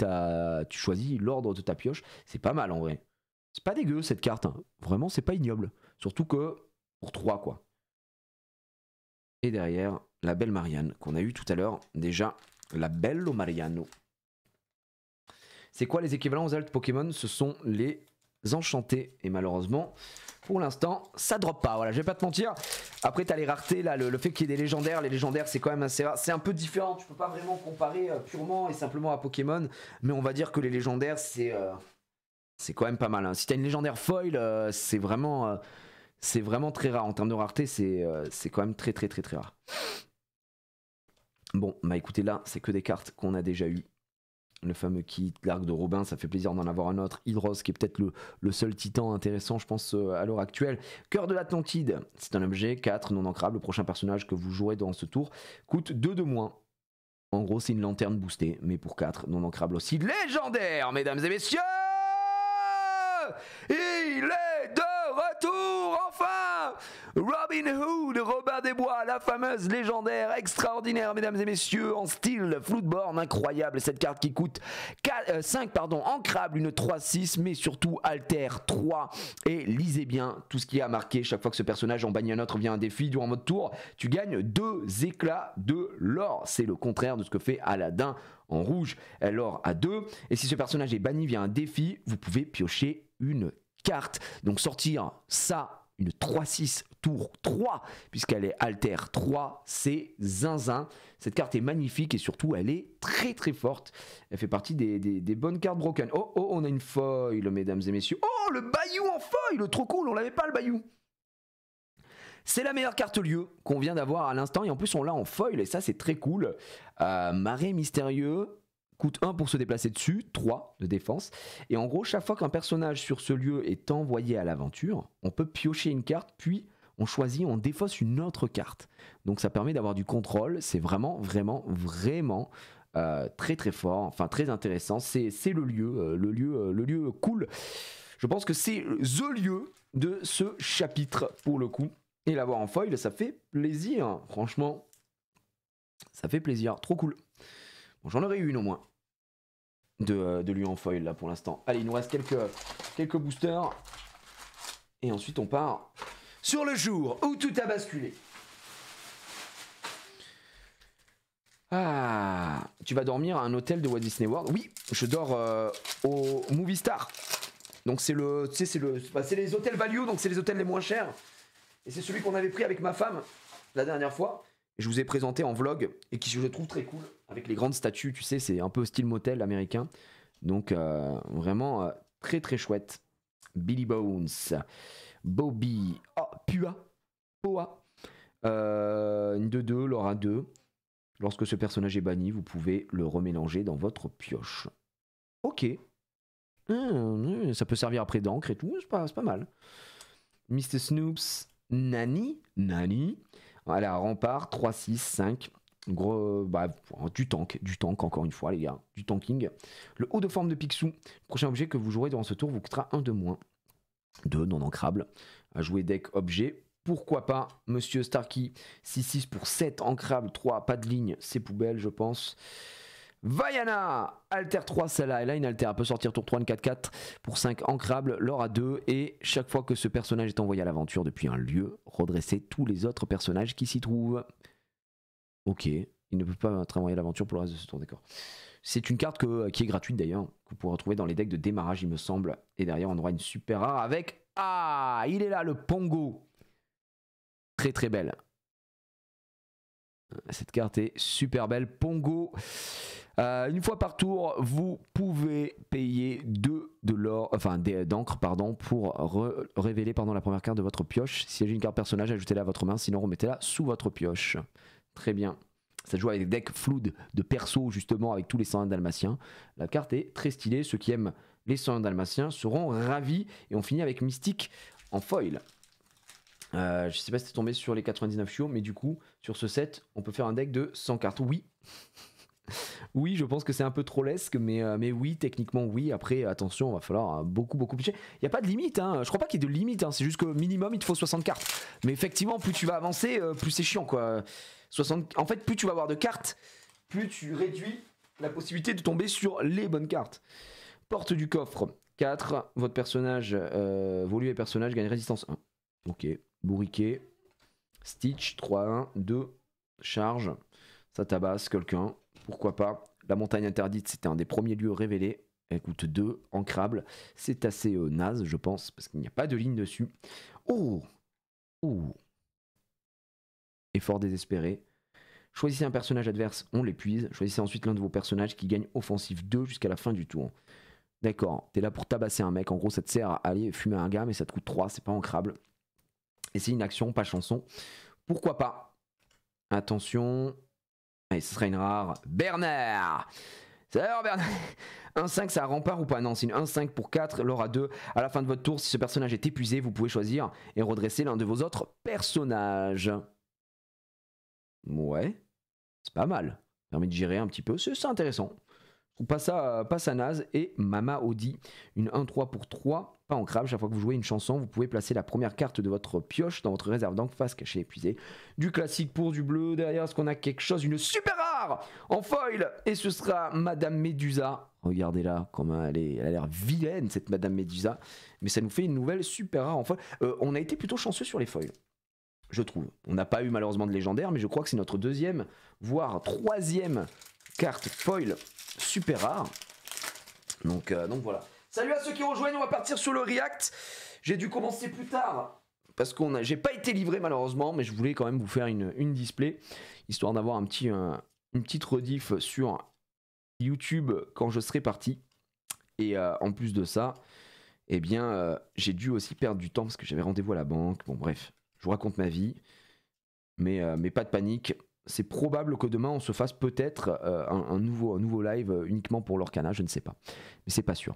l'ordre de ta pioche. C'est pas mal en vrai. C'est pas dégueu cette carte, hein. Vraiment, c'est pas ignoble. Surtout que pour 3, quoi. Et derrière, la belle Marianne qu'on a eu tout à l'heure. Déjà, la Bello Mariano. C'est quoi les équivalents aux altes Pokémon? Ce sont les enchantés. Et malheureusement, pour l'instant, ça drop pas. Voilà, je vais pas te mentir. Après, t'as les raretés, là, le fait qu'il y ait des légendaires. Les légendaires, c'est quand même assez rare. C'est un peu différent. Tu peux pas vraiment comparer purement et simplement à Pokémon. Mais on va dire que les légendaires, c'est quand même pas mal, hein. Si t'as une légendaire foil, c'est vraiment très rare. En termes de rareté, c'est quand même très rare. Bon, bah écoutez, là, c'est que des cartes qu'on a déjà eues. Le fameux kit, l'arc de Robin, ça fait plaisir d'en avoir un autre. Hydros, qui est peut-être le seul titan intéressant, je pense, à l'heure actuelle. Cœur de l'Atlantide, c'est un objet, 4, non ancrable. Le prochain personnage que vous jouerez dans ce tour coûte 2 de moins. En gros, c'est une lanterne boostée, mais pour 4, non ancrable aussi. Légendaire, mesdames et messieurs! Il est de retour, enfin! Robin Hood, Robin des Bois, la fameuse légendaire extraordinaire, mesdames et messieurs, en style Floodborn, incroyable. Cette carte qui coûte 5, ancrable, une 3-6, mais surtout alter 3. Et lisez bien tout ce qui est à marquer. Chaque fois que ce personnage en bannit un autre via un défi durant votre tour, tu gagnes 2 éclats de l'or. C'est le contraire de ce que fait Aladdin en rouge. L'or à 2. Et si ce personnage est banni via un défi, vous pouvez piocher une carte. Donc sortir ça, une 3-6 tour 3, puisqu'elle est alter 3, c'est zinzin. Cette carte est magnifique et surtout elle est très forte. Elle fait partie des bonnes cartes broken. Oh, on a une foil, mesdames et messieurs. Oh, le Bayou en foil, trop cool, on l'avait pas le Bayou. C'est la meilleure carte lieu qu'on vient d'avoir à l'instant et en plus on l'a en foil et ça c'est très cool. Marais mystérieux, coûte 1 pour se déplacer dessus, 3 de défense. Et en gros, chaque fois qu'un personnage sur ce lieu est envoyé à l'aventure, on peut piocher une carte, puis on défausse une autre carte. Donc ça permet d'avoir du contrôle, c'est vraiment très fort, enfin très intéressant. C'est le lieu cool. Je pense que c'est the lieu de ce chapitre pour le coup. Et l'avoir en foil, ça fait plaisir, franchement. Ça fait plaisir, trop cool. Bon, j'en aurais eu une au moins de lui en foil là pour l'instant. Allez, il nous reste quelques boosters. Et ensuite on part sur le jour où tout a basculé. Ah, tu vas dormir à un hôtel de Walt Disney World? Oui, je dors au Movie Star. Donc c'est les hôtels value, donc c'est les hôtels les moins chers. Et c'est celui qu'on avait pris avec ma femme la dernière fois. Je vous ai présenté en vlog et qui je trouve très cool avec les grandes statues, tu sais, c'est un peu style motel américain. Donc vraiment très chouette. Billy Bones, Bobby, Poa, une 2-2, Laura 2. Lorsque ce personnage est banni, vous pouvez le remélanger dans votre pioche. Ok. Ça peut servir après d'encre et tout, c'est pas mal. Mr. Snoops, Nani. Voilà, rempart, 3, 6, 5. Gros, du tank encore une fois les gars, du tanking. Le haut de forme de Picsou, le prochain objet que vous jouerez durant ce tour vous coûtera 1 de moins. 2 non ancrable. À jouer deck objet. Pourquoi pas Monsieur Starkey, 6-6 pour 7 ancrable, 3, pas de ligne, c'est poubelle je pense. Vaiana, alter 3, celle-là, elle a une alter, elle peut sortir tour 3, une 4-4 pour 5 ancrables, l'or à 2, et chaque fois que ce personnage est envoyé à l'aventure depuis un lieu, redressez tous les autres personnages qui s'y trouvent. Ok, il ne peut pas être envoyé à l'aventure pour le reste de ce tour, d'accord. C'est une carte qui est gratuite d'ailleurs, que vous pourrez retrouver dans les decks de démarrage il me semble, et derrière on aura une super rare avec... Ah, il est là le Pongo. Très belle. Cette carte est super belle. Pongo. Une fois par tour, vous pouvez payer 2 de l'or, enfin d'encre, pardon, pour révéler la première carte de votre pioche. Si il y a une carte personnage, ajoutez-la à votre main, sinon remettez-la sous votre pioche. Très bien. Ça joue avec des decks Flood de perso, justement, avec tous les 101 dalmatiens. La carte est très stylée. Ceux qui aiment les 101 dalmatiens seront ravis. Et on finit avec Mystique en foil. Je sais pas si t'es tombé sur les 99 chiots, mais du coup, sur ce set, on peut faire un deck de 100 cartes. Oui. Oui, je pense que c'est un peu trop lesque, mais oui, techniquement, oui. Après, attention, il va falloir beaucoup pitcher. Il n'y a pas de limite, hein. Je crois pas qu'il y ait de limite, hein. C'est juste qu'au minimum, il te faut 60 cartes. Mais effectivement, plus tu vas avancer, plus c'est chiant, quoi. 60... En fait, plus tu vas avoir de cartes, plus tu réduis la possibilité de tomber sur les bonnes cartes. Porte du coffre, 4. Votre personnage, vos lieux et personnages gagnent résistance 1. Ok. Bourriquet. Stitch, 3-1, 2. Charge. Ça tabasse quelqu'un. Pourquoi pas. La montagne interdite, c'était un des premiers lieux révélés. Elle coûte 2, ancrable. C'est assez naze, je pense, parce qu'il n'y a pas de ligne dessus. Oh. Oh. Effort désespéré. Choisissez un personnage adverse, on l'épuise. Choisissez ensuite l'un de vos personnages qui gagne offensif 2 jusqu'à la fin du tour. D'accord, t'es là pour tabasser un mec. En gros, ça te sert à aller fumer un gars, mais ça te coûte 3, c'est pas ancrable. Et c'est une action, pas chanson. Pourquoi pas. Attention. Allez, ce sera une rare. Bernard. Salut Bernard. 1-5, ça rempart ou pas? Non, c'est une 1-5 pour 4, l'or à 2. À la fin de votre tour, si ce personnage est épuisé, vous pouvez choisir et redresser l'un de vos autres personnages. Ouais, c'est pas mal. Permet de gérer un petit peu, c'est intéressant. Je trouve pas ça naze. Et Mama Audi, une 1-3 pour 3, pas ancrable. Chaque fois que vous jouez une chanson, vous pouvez placer la première carte de votre pioche dans votre réserve d'encre face cachée épuisée. Du classique pour du bleu. Derrière, est-ce qu'on a quelque chose? Une super rare en foil. Et ce sera Madame Médusa. Regardez-la, comment elle a l'air vilaine, cette Madame Médusa. Mais ça nous fait une nouvelle super rare en foil. On a été plutôt chanceux sur les foils, je trouve. On n'a pas eu malheureusement de légendaire, mais je crois que c'est notre deuxième, voire troisième carte foil super rare. Donc voilà. Salut à ceux qui rejoignent, on va partir sur le react. J'ai dû commencer plus tard parce que j'ai pas été livré malheureusement, mais je voulais quand même vous faire une display, histoire d'avoir une petite rediff sur YouTube quand je serai parti. Et en plus de ça, eh bien, j'ai dû aussi perdre du temps parce que j'avais rendez-vous à la banque. Bon bref, je vous raconte ma vie, mais pas de panique. C'est probable que demain on se fasse peut-être un nouveau live uniquement pour l'Orcana, je ne sais pas. Mais c'est pas sûr.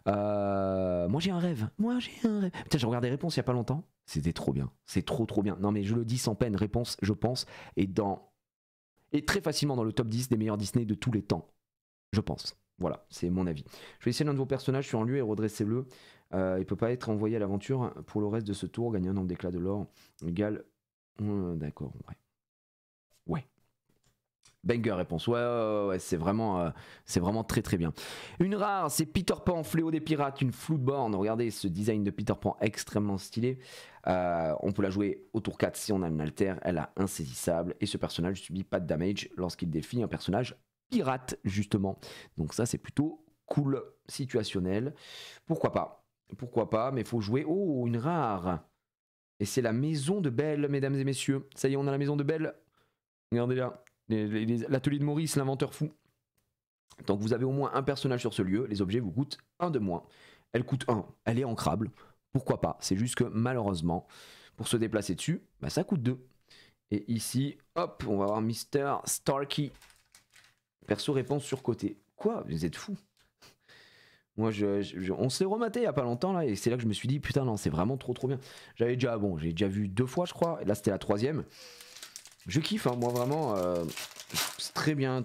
Moi j'ai un rêve. Putain, j'ai regardé Réponse il y a pas longtemps. C'était trop bien. C'est trop bien. Non mais je le dis sans peine, Réponse, je pense, est très facilement dans le top 10 des meilleurs Disney de tous les temps. Je pense. Voilà, c'est mon avis. Je vais essayer l'un de vos personnages sur un lieu et redressez-le. Il peut pas être envoyé à l'aventure pour le reste de ce tour. Gagner un nombre d'éclats de l'or égal. D'accord, ouais. Ouais. Banger réponse. Ouais, c'est vraiment très bien. Une rare, c'est Peter Pan, Fléau des Pirates, une Floodborn. Regardez ce design de Peter Pan extrêmement stylé. On peut la jouer au tour 4 si on a une alter. Elle a insaisissable et ce personnage subit pas de damage lorsqu'il défie un personnage pirate justement. Donc ça c'est plutôt cool, situationnel. Pourquoi pas, mais il faut jouer. Oh, une rare. Et c'est la maison de Belle, mesdames et messieurs. Ça y est, on a la maison de Belle. Regardez là, l'atelier de Maurice, l'inventeur fou. Donc vous avez au moins un personnage sur ce lieu, les objets vous coûtent 1 de moins. Elle coûte 1, elle est ancrable. Pourquoi pas? C'est juste que malheureusement, pour se déplacer dessus, bah, ça coûte 2. Et ici, hop, on va avoir Mr. Starkey. Perso réponse sur côté. Quoi? Vous êtes fous? Moi, on s'est rematé il y a pas longtemps là, et c'est là que je me suis dit putain non, c'est vraiment trop bien. J'ai déjà vu 2 fois je crois, et là c'était la 3e. Je kiffe, hein, moi vraiment, c'est très bien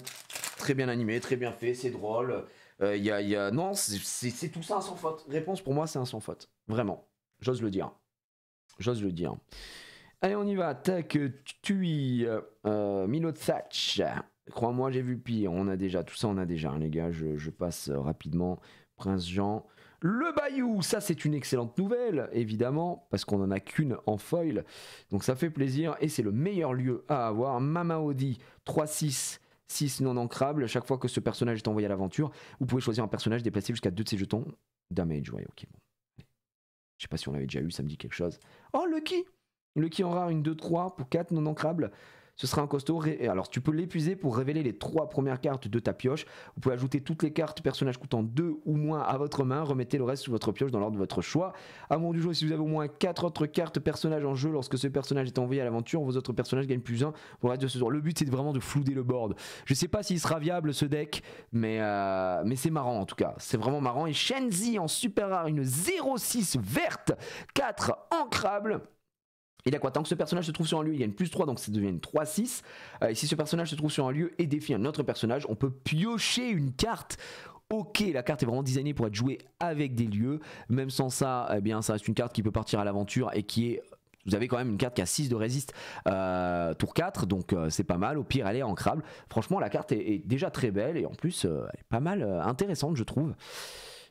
animé, très bien fait, c'est drôle. Non, c'est tout ça un sans faute. Réponse pour moi, c'est un sans faute, vraiment. J'ose le dire. Allez, on y va. Tac, Tui, Milo Thatch. Crois-moi, j'ai vu pire. On a déjà tout ça, hein, les gars. Je passe rapidement. Prince Jean. Le Bayou, ça c'est une excellente nouvelle, évidemment, parce qu'on en a qu'une en foil, donc ça fait plaisir, et c'est le meilleur lieu à avoir. Mama Audi, 3-6, 6 non ancrables, chaque fois que ce personnage est envoyé à l'aventure, vous pouvez choisir un personnage, déplacer jusqu'à 2 de ses jetons. Damage, ouais, ok, bon. Je sais pas si on l'avait déjà eu, ça me dit quelque chose. Oh, Lucky en rare, une 2-3 pour 4 non ancrables. Ce sera un costaud. Alors tu peux l'épuiser pour révéler les 3 premières cartes de ta pioche. Vous pouvez ajouter toutes les cartes personnages coûtant 2 ou moins à votre main. Remettez le reste sous votre pioche dans l'ordre de votre choix. À mon du jeu, si vous avez au moins 4 autres cartes personnages en jeu, lorsque ce personnage est envoyé à l'aventure, vos autres personnages gagnent +1 pour le reste de ce tour. Le but c'est vraiment de flouder le board. Je sais pas s'il sera viable ce deck, mais c'est marrant en tout cas. C'est vraiment marrant. Et Shenzi en super rare, une 0-6 verte, 4 ancrable. Il a quoi? Tant que ce personnage se trouve sur un lieu, il gagne +3, donc ça devient une 3-6. Et si ce personnage se trouve sur un lieu et défie un autre personnage, on peut piocher une carte. Ok, la carte est vraiment designée pour être jouée avec des lieux. Même sans ça, eh bien, ça reste une carte qui peut partir à l'aventure et qui est... Vous avez quand même une carte qui a 6 de résiste tour 4, donc c'est pas mal. Au pire, elle est ancrable. Franchement, la carte est déjà très belle et en plus, elle est pas mal intéressante, je trouve.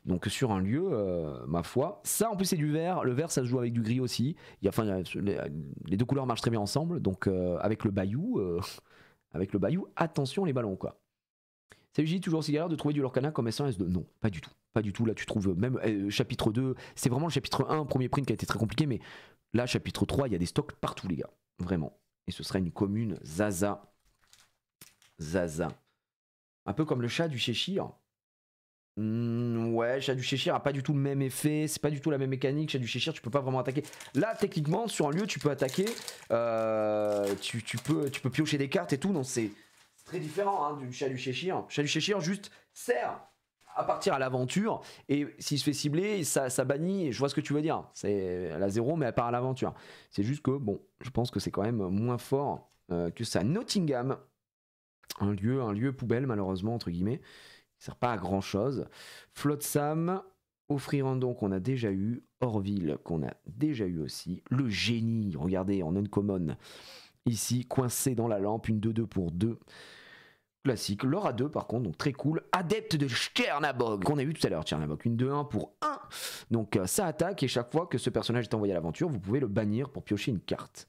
Donc sur un lieu, ma foi. Ça en plus c'est du vert. Le vert ça se joue avec du gris aussi. Les deux couleurs marchent très bien ensemble. Donc avec le bayou, attention les ballons quoi. Ça lui toujours aussi galère de trouver du Lorcana comme S1, S2. Non, pas du tout. Pas du tout. Là tu trouves même chapitre 2. C'est vraiment le chapitre 1, premier print qui a été très compliqué. Mais là chapitre 3, il y a des stocks partout les gars. Vraiment. Et ce sera une commune Zaza. Zaza. Un peu comme le chat du Cheshire. Ouais, chat du Cheshire a pas du tout le même effet, c'est pas du tout la même mécanique. Chat du Cheshire, tu peux pas vraiment attaquer. Là, techniquement, sur un lieu, tu peux attaquer, tu peux piocher des cartes et tout. Non, c'est très différent hein, du chat du Cheshire. Chat du Cheshire juste sert à partir à l'aventure et s'il se fait cibler, ça bannit. Et je vois ce que tu veux dire. C'est la 0, mais elle part à l'aventure. C'est juste que bon, je pense que c'est quand même moins fort que ça. Nottingham, un lieu poubelle malheureusement entre guillemets. Ça sert pas à grand chose. Flotsam, Offrirandon qu'on a déjà eu, Orville qu'on a déjà eu aussi, le génie, regardez en uncommon, ici coincé dans la lampe, une 2-2 pour 2. Classique, Laura 2 par contre, donc très cool. Adepte de Chernabog, qu'on a vu tout à l'heure, Chernabog, une 2-1 pour 1. Donc ça attaque et chaque fois que ce personnage est envoyé à l'aventure, vous pouvez le bannir pour piocher une carte.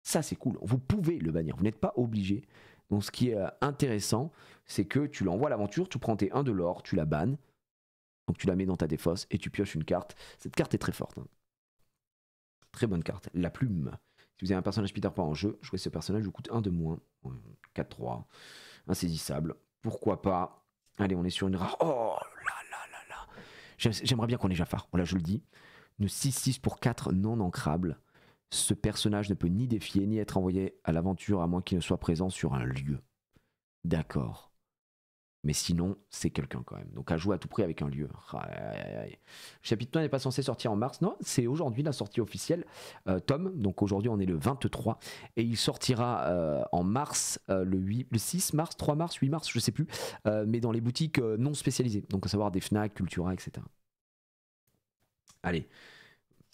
Ça c'est cool, vous pouvez le bannir, vous n'êtes pas obligé. Donc ce qui est intéressant, c'est que tu l'envoies à l'aventure, tu prends tes 1 de l'or, tu la bannes, donc tu la mets dans ta défausse et tu pioches une carte. Cette carte est très forte. Hein. Très bonne carte. La plume. Si vous avez un personnage Peter Pan en jeu, jouez ce personnage vous coûte 1 de moins. 4-3. Insaisissable. Pourquoi pas. Allez, on est sur une rare. Oh là là là là. J'aimerais bien qu'on ait Jafar. Voilà, je le dis. Une 6-6 pour 4 non ancrable. Ce personnage ne peut ni défier ni être envoyé à l'aventure à moins qu'il ne soit présent sur un lieu. D'accord. Mais sinon, c'est quelqu'un quand même. Donc à jouer à tout prix avec un lieu. Le chapitre 1 n'est pas censé sortir en mars. Non, c'est aujourd'hui la sortie officielle. Tom, donc aujourd'hui on est le 23. Et il sortira en mars, le 6 mars, 3 mars, 8 mars, je sais plus. Mais dans les boutiques non spécialisées. Donc à savoir des Fnac, Cultura, etc. Allez.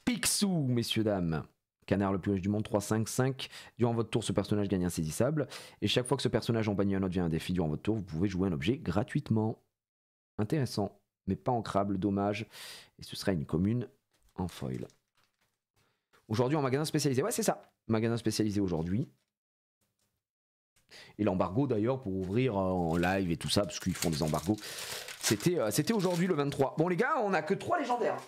Picsou, messieurs, dames. Canard le plus riche du monde, 3-5-5. Durant votre tour, ce personnage gagne insaisissable. Et chaque fois que ce personnage en bannit un autre via un défi durant votre tour, vous pouvez jouer un objet gratuitement. Intéressant, mais pas ancrable, dommage. Et ce sera une commune en foil. Aujourd'hui en magasin spécialisé. Ouais, c'est ça. Magasin spécialisé aujourd'hui. Et l'embargo d'ailleurs pour ouvrir en live et tout ça, parce qu'ils font des embargos. C'était aujourd'hui le 23. Bon les gars, on a que 3 légendaires.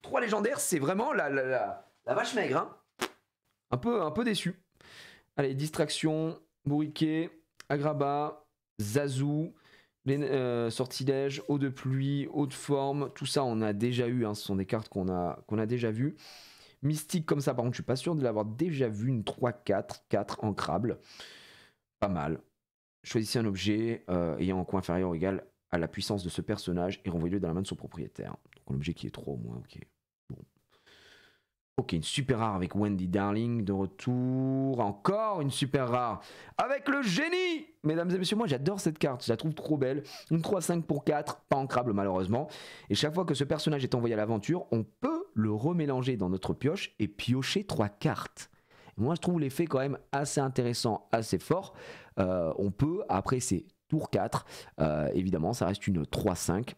3 légendaires, c'est vraiment la vache maigre, hein. Un peu déçu. Allez, distraction, bourriquet, agraba, zazou, sortilège, eau de pluie, eau de forme, tout ça on a déjà eu, hein, ce sont des cartes qu'on a déjà vues. Mystique comme ça, par contre je suis pas sûr de l'avoir déjà vu, une 3-4, 4 ancrable. Pas mal. Choisissez un objet ayant un coût inférieur ou égal à la puissance de ce personnage et renvoyez-le dans la main de son propriétaire. Donc un objet qui est 3 au moins, ok. Bon. Ok, une super rare avec Wendy Darling de retour. Encore une super rare avec le génie. Mesdames et messieurs, moi j'adore cette carte, je la trouve trop belle. Une 3-5 pour 4, pas ancrable malheureusement. Et chaque fois que ce personnage est envoyé à l'aventure, on peut le remélanger dans notre pioche et piocher 3 cartes. Et moi je trouve l'effet quand même assez intéressant, assez fort. On peut, après c'est tour 4, évidemment ça reste une 3-5.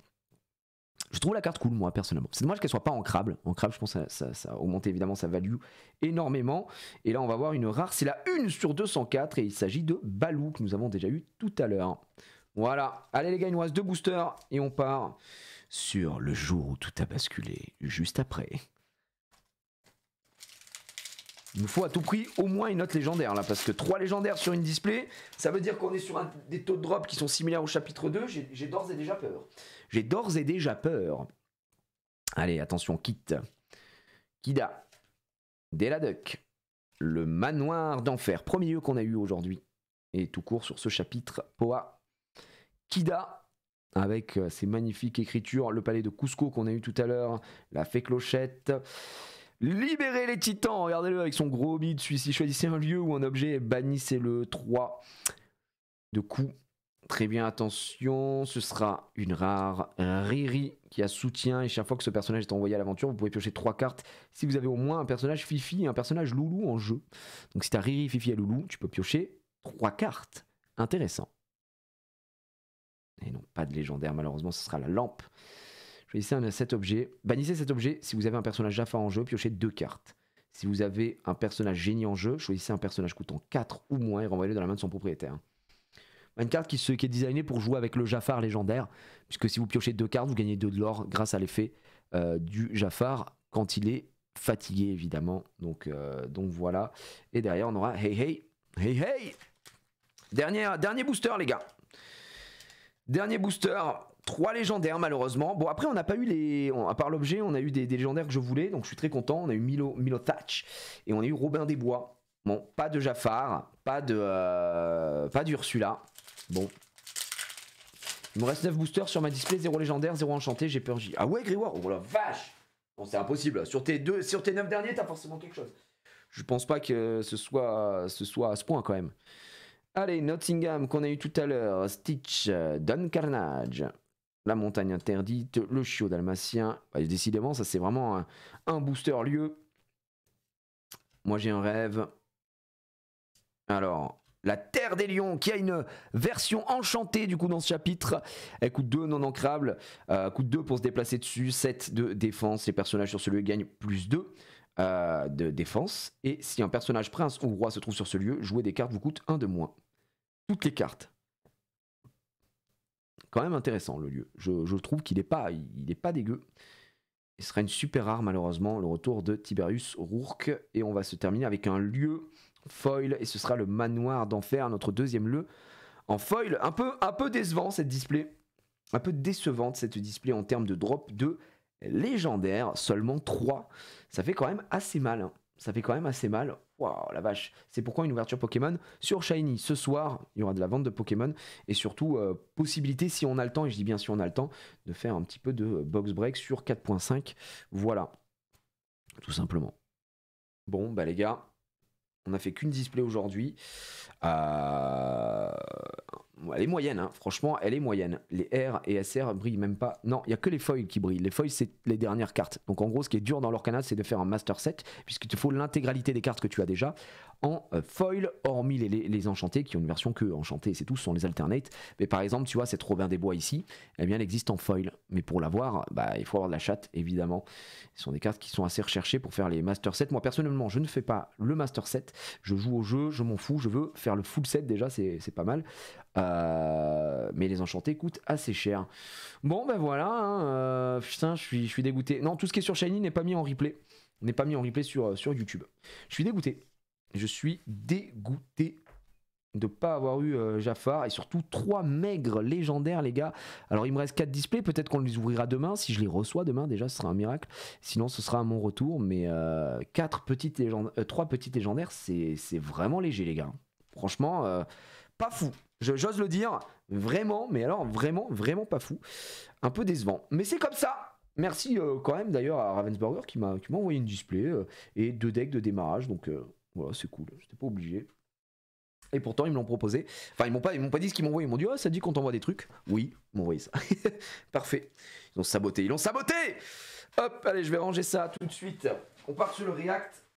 Je trouve la carte cool, moi, personnellement. C'est dommage qu'elle soit pas ancrable. Ancrable, je pense que ça augmente évidemment sa value énormément. Et là, on va voir une rare. C'est la 1 sur 204 et il s'agit de Balou, que nous avons déjà eu tout à l'heure. Voilà. Allez, les gars, il nous reste 2 boosters et on part sur le jour où tout a basculé, juste après. Il nous faut à tout prix au moins une note légendaire là, parce que 3 légendaires sur une display, ça veut dire qu'on est sur des taux de drop qui sont similaires au chapitre 2. J'ai d'ores et déjà peur. J'ai d'ores et déjà peur. Allez, attention, Kit. Kida. Deladuck. Le manoir d'enfer. Premier lieu qu'on a eu aujourd'hui. Et tout court sur ce chapitre. Poa. Kida. Avec ses magnifiques écritures. Le palais de Cusco qu'on a eu tout à l'heure. La fée clochette. Libérez les titans, regardez-le avec son gros bide, celui-ci, choisissez un lieu ou un objet, bannissez-le, 3 de coups. Très bien, attention, ce sera une rare Riri qui a soutien et chaque fois que ce personnage est envoyé à l'aventure, vous pouvez piocher 3 cartes si vous avez au moins un personnage Fifi et un personnage Loulou en jeu. Donc si tu as Riri, Fifi et Loulou, tu peux piocher 3 cartes. Intéressant. Et non, pas de légendaire malheureusement, ce sera la lampe. Choisissez cet objet, bannissez cet objet si vous avez un personnage Jafar en jeu, piochez 2 cartes. Si vous avez un personnage génie en jeu, choisissez un personnage coûtant 4 ou moins et renvoyez-le dans la main de son propriétaire. Une carte qui est designée pour jouer avec le Jafar légendaire, puisque si vous piochez 2 cartes, vous gagnez 2 de l'or grâce à l'effet du Jafar quand il est fatigué évidemment. Donc voilà. Et derrière on aura hey hey hey hey. Dernier booster les gars. Dernier booster. 3 légendaires malheureusement. Bon après on n'a pas eu les... À part l'objet on a eu des légendaires que je voulais. Donc je suis très content. On a eu Milo Thatch. Et on a eu Robin des Bois. Bon pas de Jafar. Pas d'Ursula. Bon. Il me reste 9 boosters sur ma display. 0 légendaire, 0 enchanté. J'ai peur. Ah ouais Grégoire. Oh la vache. Bon c'est impossible. Sur tes 9 derniers t'as forcément quelque chose. Je pense pas que ce soit à ce point quand même. Allez Nottingham qu'on a eu tout à l'heure. Stitch. Don Carnage. La montagne interdite, le chiot dalmatien. Bah, décidément, ça c'est vraiment un booster lieu. Moi j'ai un rêve. Alors, la Terre des Lions qui a une version enchantée du coup dans ce chapitre. Elle coûte 2 non ancrables. Coûte 2 pour se déplacer dessus. 7 de défense. Les personnages sur ce lieu gagnent plus 2 de défense. Et si un personnage prince ou roi se trouve sur ce lieu, jouer des cartes vous coûte 1 de moins. Toutes les cartes. Quand même intéressant le lieu. Je trouve qu'il n'est pas dégueu. Ce sera une super rare malheureusement, le retour de Tiberius Rourke. Et on va se terminer avec un lieu foil. Et ce sera le manoir d'enfer, notre deuxième lieu. En foil, un peu décevant cette display. Un peu décevante cette display en termes de drop de légendaire. Seulement 3. Ça fait quand même assez mal. Hein. Ça fait quand même assez mal. Waouh, la vache. C'est pourquoi une ouverture Pokémon sur Shiny ce soir. Il y aura de la vente de Pokémon. Et surtout, possibilité, si on a le temps, et je dis bien si on a le temps, de faire un petit peu de box break sur 4.5. Voilà. Tout simplement. Bon, bah les gars, on a fait qu'une display aujourd'hui. Elle est moyenne, hein. Franchement, elle est moyenne. Les R et SR brillent même pas. Non, il n'y a que les foils qui brillent. Les foils, c'est les dernières cartes. Donc en gros, ce qui est dur dans leur canal, c'est de faire un master set, puisqu'il te faut l'intégralité des cartes que tu as déjà en foil, hormis les enchantés, qui ont une version que enchantée, c'est tout, ce sont les alternates. Mais par exemple, tu vois, cette Robin des Bois ici, eh bien, elle existe en foil. Mais pour l'avoir, bah, il faut avoir de la chatte, évidemment. Ce sont des cartes qui sont assez recherchées pour faire les master sets. Moi, personnellement, je ne fais pas le master set. Je joue au jeu, je m'en fous, je veux faire le full set déjà, c'est pas mal. Mais les enchantés coûtent assez cher. Bon ben voilà, hein, putain, je suis dégoûté. Non, tout ce qui est sur Shiny n'est pas mis en replay. N'est pas mis en replay sur YouTube. Je suis dégoûté. Je suis dégoûté de pas avoir eu Jafar et surtout 3 maigres légendaires les gars. Alors il me reste 4 displays, peut-être qu'on les ouvrira demain, si je les reçois demain déjà ce sera un miracle, sinon ce sera à mon retour, mais 3 petites légendaires c'est vraiment léger les gars. Franchement, pas fou, j'ose le dire, vraiment, mais alors vraiment pas fou, un peu décevant, mais c'est comme ça. Merci quand même d'ailleurs à Ravensburger qui m'a envoyé une display et 2 decks de démarrage, donc voilà c'est cool, j'étais pas obligé. Et pourtant, ils me l'ont proposé. Enfin, ils m'ont pas dit ce qu'ils m'ont envoyé. Ils m'ont dit, oh, ça dit qu'on t'envoie des trucs. Oui, ils m'ont envoyé ça. Parfait. Ils l'ont saboté. Hop, allez, je vais ranger ça tout de suite. On part sur le React.